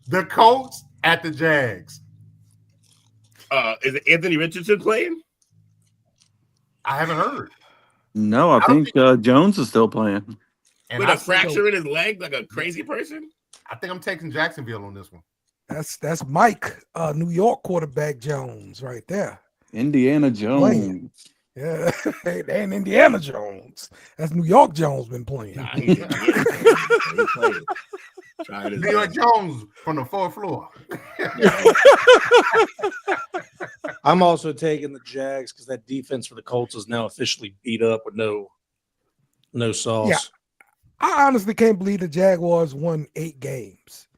The Colts at the Jags. Is it Anthony Richardson playing? I haven't heard. No, I think Jones is still playing. And With a fracture in his leg, like a crazy person? I think I'm taking Jacksonville on this one. That's Mike, New York quarterback Jones right there. Indiana Jones. Playing. Yeah, and Indiana Jones. That's New York Jones been playing. He played. New York Jones from the 4th floor. I'm also taking the Jags because that defense for the Colts is now officially beat up with no sauce. Yeah. I honestly can't believe the Jaguars won 8 games.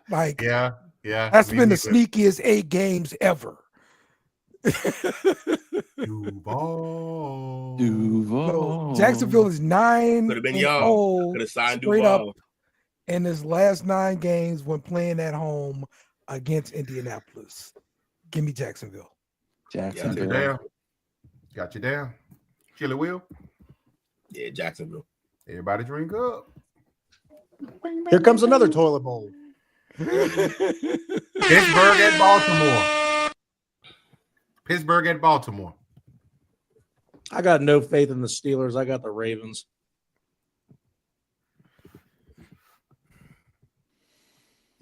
Like, yeah. That's been the sneakiest 8 games ever. Duval. So Jacksonville is 9 Could have been y'all. Could have signed Duval in his last 9 games when playing at home against Indianapolis. Give me Jacksonville. Jacksonville. Got you down. Chili Will. Yeah, Jacksonville. Everybody drink up. Here comes another toilet bowl. Pittsburgh at Baltimore. I got no faith in the Steelers. I got the Ravens.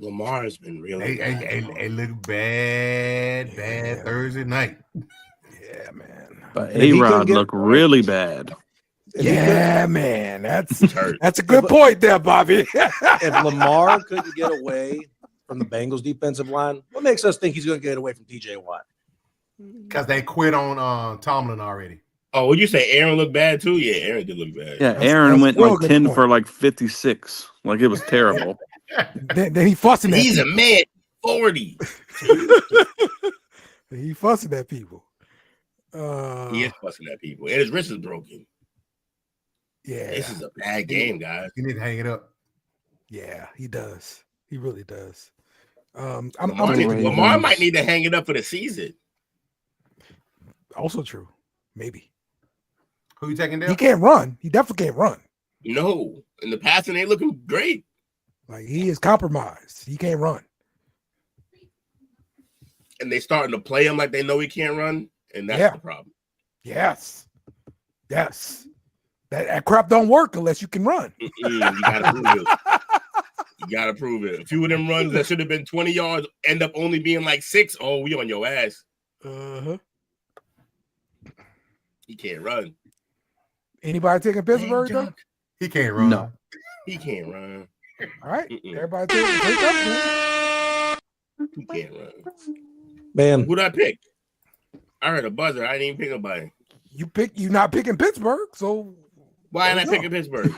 Lamar has been really a little bad Thursday night. Yeah, man. But A-Rod looked really bad. Yeah, man. That's a good point there, Bobby. If Lamar couldn't get away from the Bengals defensive line, what makes us think he's going to get away from TJ Watt? Because they quit on Tomlin already. Oh, would you say Aaron looked bad too? Yeah, Aaron did look bad. Yeah, Aaron went like 10 for like 56. Like it was terrible. then he fussing at He's people. a mid 40. He fussing at people. He is fussing at people. And his wrist is broken. Yeah. This is a bad game, guys. You need to hang it up. Yeah, he does. He really does. Lamar might need to hang it up for the season. Also true. Maybe. Who you taking down? He can't run. He definitely can't run. No. In the passing, they looking great. Like he is compromised. He can't run. And they starting to play him like they know he can't run. And that's the problem. Yes. That crap don't work unless you can run. You gotta prove it. You gotta prove it. A few of them runs that should have been 20 yards end up only being like 6. Oh, we on your ass. He can't run. Anybody taking Pittsburgh though? He can't run. No. He can't run. All right, everybody take up. Man. He can't run. Man, Who'd I pick? I heard a buzzer. I didn't even pick nobody. You not picking Pittsburgh, so why am I picking Pittsburgh?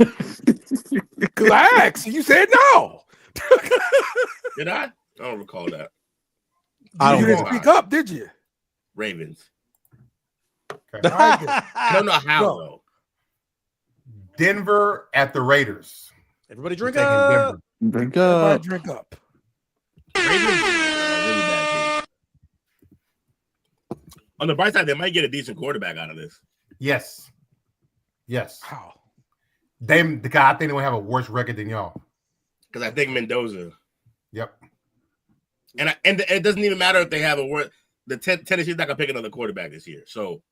Because I asked, you said no. Did I? I don't recall that. You didn't speak up, did you? Ravens. Okay. I don't know how though. Denver at the Raiders. Everybody drink Taking up. Denver. Drink up. Everybody drink up. Ravens are a really bad team. On the bright side, they might get a decent quarterback out of this. Yes. Yes. How? I think they will have a worse record than y'all. Because I think Mendoza. Yep. And it doesn't even matter if they have a worse. Tennessee's not gonna pick another quarterback this year, so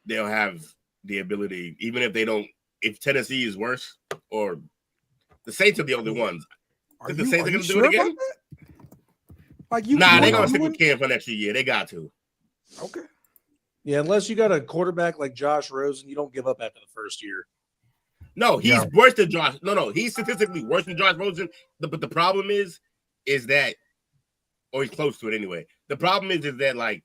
they'll have the ability, even if they don't. If Tennessee is worse, or the Saints are the only ones. Are the Saints gonna do it again? Like you? Nah, they're gonna stick with Cam for next year. They got to. Okay. Yeah, unless you got a quarterback like Josh Rosen, you don't give up after the first year. No, he's worse than Josh. No, he's statistically worse than Josh Rosen. But the problem is that, or he's close to it anyway. The problem is that like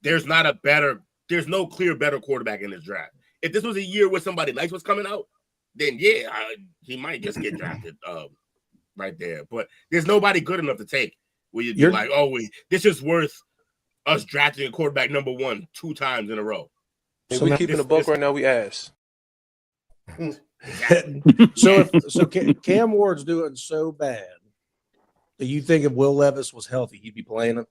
there's no clear better quarterback in this draft. If this was a year where somebody nice was coming out, then yeah, he might just get drafted right there. But there's nobody good enough to take where you'd be like, oh, this is worth us drafting a quarterback number 1 2 times in a row. If we keeping the book right now, we ass. So Cam Ward's doing so bad. Do you think if Will Levis was healthy, he'd be playing him?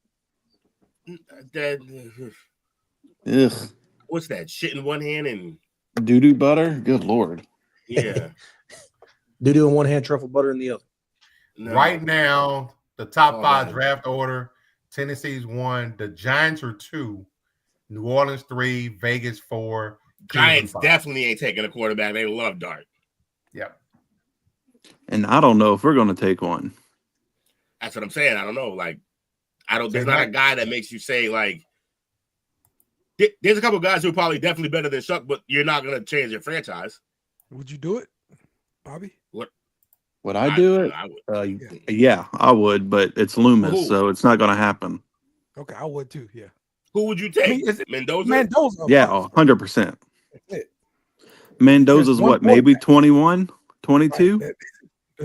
Ugh. What's that? Shit in one hand and doo-doo butter? Good Lord. Yeah. Doo-doo in one hand, truffle butter in the other. No. Right now, the top 5 draft order, Tennessee's 1, the Giants are 2, New Orleans 3, Vegas 4. Giants definitely ain't taking a quarterback. They love Dart. Yep. And I don't know if we're going to take one. That's what I'm saying. I don't know. Like, there's not a guy that makes you say, like, there's a couple of guys who are probably definitely better than Shuck, but you're not going to change your franchise. Would you do it, Bobby? Would I do it? I would. Yeah, I would, but it's Loomis, so it's not going to happen. Okay, I would too, yeah. Who would you take? Mendoza? Mendoza. Yeah, 100%. Mendoza's what, maybe 21, 22? Right.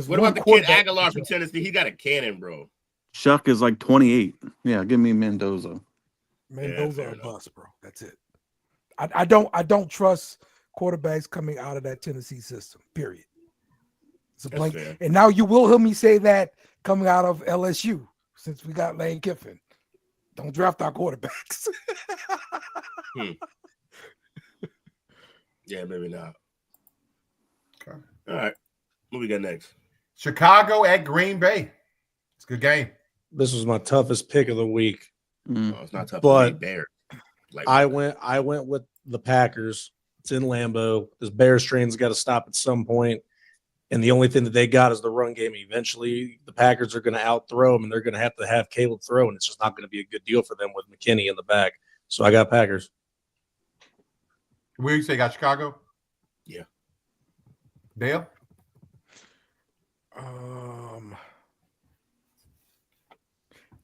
What about the kid Aguilar from Tennessee? He got a cannon, bro. Shuck is like 28. Yeah, give me Mendoza. Mendoza or bust, bro. That's it. I don't trust quarterbacks coming out of that Tennessee system. Period. It's a blank. And now you will hear me say that coming out of LSU since we got Lane Kiffin. Don't draft our quarterbacks. Yeah, maybe not. Okay. All right. What we got next? Chicago at Green Bay. It's a good game. This was my toughest pick of the week. Oh, it's not tough. But Bear. Like, I went with the Packers. It's in Lambeau. This Bears train's got to stop at some point. And the only thing that they got is the run game. Eventually, the Packers are going to outthrow them, and they're going to have Caleb throw, and it's just not going to be a good deal for them with McKinney in the back. So I got Packers. Where you say got Chicago? Yeah. Dale?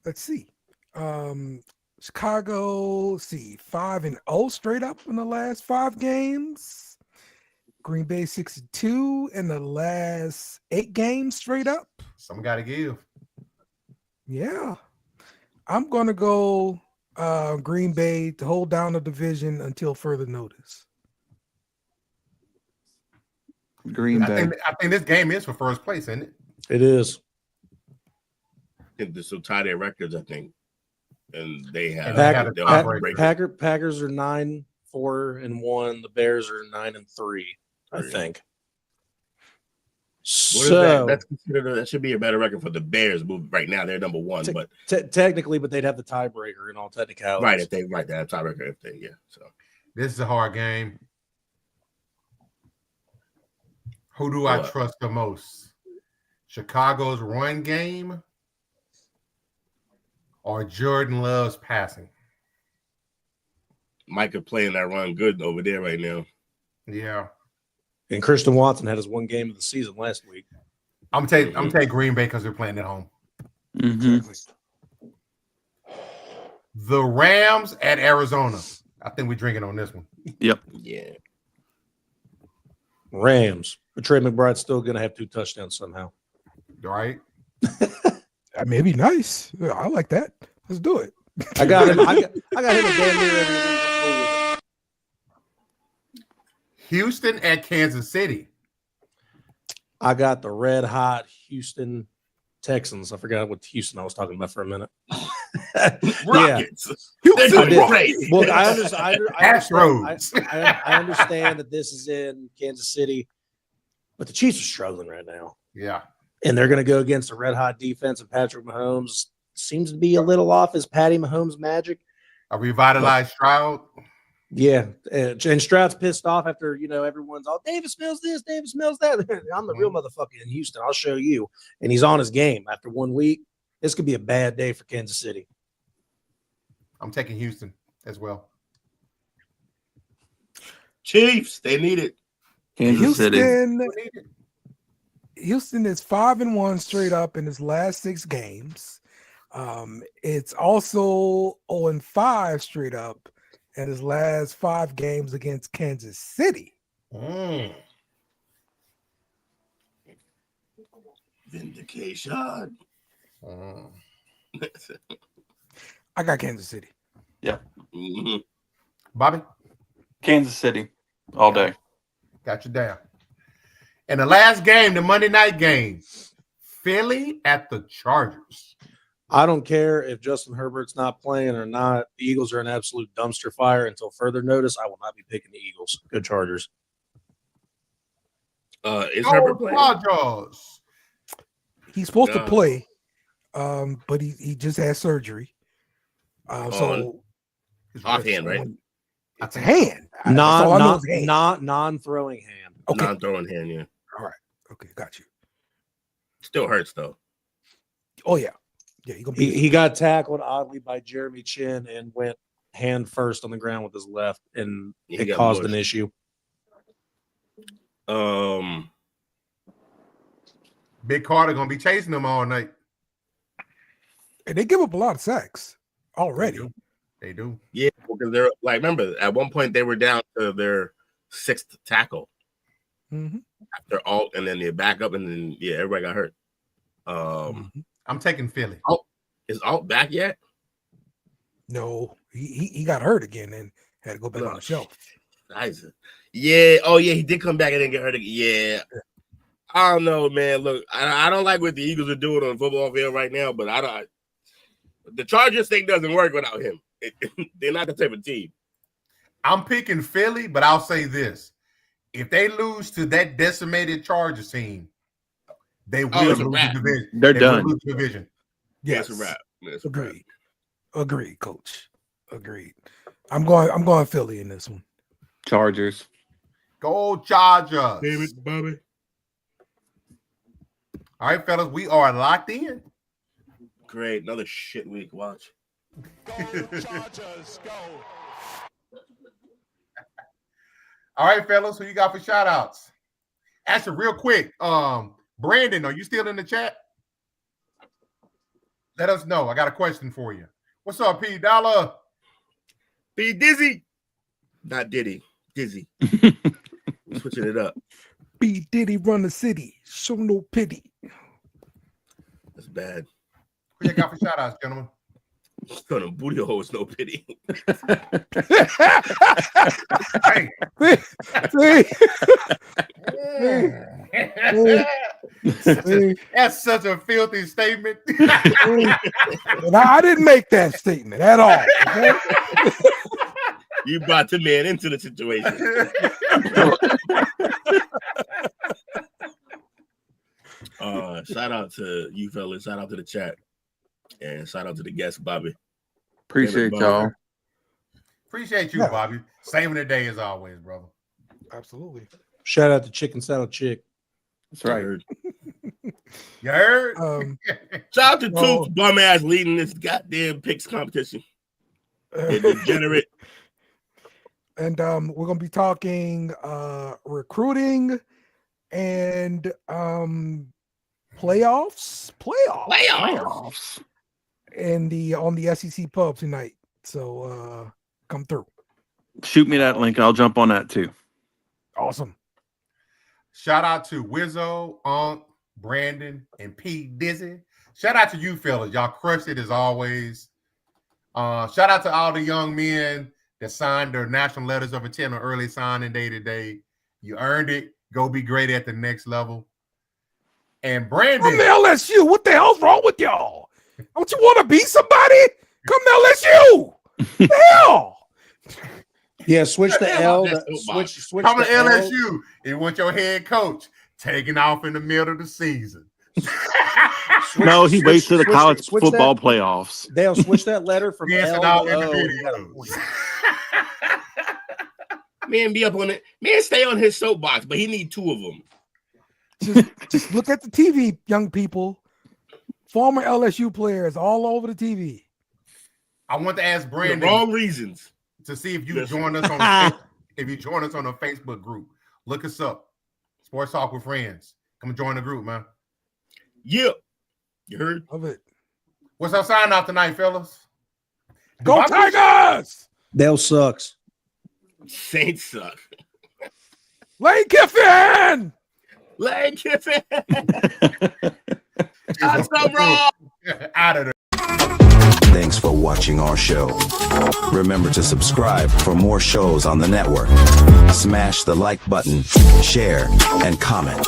Let's see. Chicago, 5-0 straight up in the last 5 games. Green Bay 6-2 in the last 8 games straight up. Some got to give. Yeah. I'm going to go Green Bay to hold down the division until further notice. Green Bay. I think this game is for first place, isn't it? It is. I think this will tie their records, I think. And they have Packers are 9-4-1. The Bears are 9-3, I think. That should be a better record for the Bears right now. They're number 1, but technically, but they'd have the tiebreaker in all technicalities. Right, if they have tiebreaker, So this is a hard game. Who do I trust the most? Chicago's run game or Jordan Love's passing? Micah playing that run good over there right now. Yeah. And Christian Watson had his one game of the season last week. I'm taking Green Bay because they're playing at home. The Rams at Arizona. I think we're drinking on this one. Yep. Yeah. Rams. But Trey McBride's still going to have 2 touchdowns somehow. Right? I mean, it'd be nice. Yeah, I like that. Let's do it. I got him. I got him a damn near every week. I'm cool with it. Houston at Kansas City. I got the red hot Houston Texans. I forgot what Houston I was talking about for a minute. Rockets. I did. Great. Look, I understand that this is in Kansas City, but the Chiefs are struggling right now. Yeah. And they're going to go against a red hot defense, and Patrick Mahomes seems to be a little off his Patty Mahomes magic. A revitalized Stroud. Yeah, and Stroud's pissed off after, everyone's all, Davis Mills this, Davis Mills that. I'm the real motherfucker in Houston. I'll show you. And he's on his game after 1 week. This could be a bad day for Kansas City. I'm taking Houston as well. Chiefs, they need it. Kansas City. Houston is 5-1 straight up in his last 6 games. It's also 0-5 straight up in his last 5 games against Kansas City. Vindication. I got Kansas City. Yep. Bobby? Kansas City all day. Got you down. And the last game, the Monday night game, Philly at the Chargers. I don't care if Justin Herbert's not playing or not. The Eagles are an absolute dumpster fire until further notice. I will not be picking the Eagles. Good Chargers. Is Herbert playing? Chargers. He's supposed to play, but he just had surgery. So offhand, right? It's a hand. Non-throwing hand. Okay. Non-throwing hand, yeah. All right. Okay, got you. Still hurts though. Oh yeah. Yeah, he got tackled oddly by Jeremy Chin and went hand first on the ground with his left, and it caused an issue. Big Carter gonna be chasing them all night. And they give up a lot of sacks already. They do. Yeah, because they're like, remember, at one point they were down to their 6th tackle. After Alt, and then they back up, and then everybody got hurt. I'm taking Philly. Is Alt back yet? No, he got hurt again and had to go back on the shelf. Yeah. Oh yeah, he did come back and then get hurt again. Yeah. I don't know, man. Look, I don't like what the Eagles are doing on the football field right now, but the Chargers thing doesn't work without him. They're not the type of team. I'm picking Philly, but I'll say this. If they lose to that decimated Chargers team, they will lose the division. They're done. Lose the division. Yes. That's a wrap. Agreed, Coach. Agreed. I'm going Philly in this one. Chargers. Go Chargers. Damn it, Bobby. All right, fellas, we are locked in. Great. Another shit week. Watch. Go Chargers, go. All right, fellas, who you got for shout outs? Actually, real quick, Brandon, are you still in the chat? Let us know. I got a question for you. What's up, P Dollar? P Dizzy. Not Diddy. Dizzy. Switching it up. B Diddy run the city. Show no pity. That's bad. Who you got for shout outs, gentlemen? Son of booty holes, no pity. Hey. That's such a filthy statement. And I didn't make that statement at all. Okay? You brought the man into the situation. Shout out to you fellas. Shout out to the chat. And shout out to the guest, Bobby. Appreciate y'all. Appreciate you, Bobby. Saving the day as always, brother. Absolutely. Shout out to Chicken Saddle Chick. That's right. You heard? Shout out to Toots, bum ass leading this goddamn picks competition. Degenerate. And we're gonna be talking recruiting and playoffs and on the SEC pub tonight. So come through. Shoot me that link. I'll jump on that too. Awesome. Shout out to Wizzo, Unc, Brandon, and P Dizzy. Shout out to you fellas. Y'all crushed it as always. Shout out to all the young men that signed their national letters of intent on early signing day today. You earned it. Go be great at the next level. And Brandon. Come to LSU. What the hell's wrong with y'all? Don't you want to be somebody? Come to LSU. The hell? Yeah, switch the L. Switch Come to the L. LSU. You want your head coach taking off in the middle of the season. No, he waits till the college football playoffs. They'll switch that letter from L to O. Man, be up on it. Man, stay on his soapbox, but he need two of them. Just look at the TV, young people. Former LSU players all over the TV. I want to ask Brandon for the wrong reasons to see if you join us on if you join us on a Facebook group. Look us up. Sports Talk with Friends. Come join the group, man. Yeah. You heard? Love it. What's our sign off tonight, fellas? Go Tigers! Dale sucks. Saints suck. Lane Kiffin! Lane Kiffin! That's so wrong! Out of there. Thanks for watching our show. Remember to subscribe for more shows on the network. Smash the like button, share, and comment.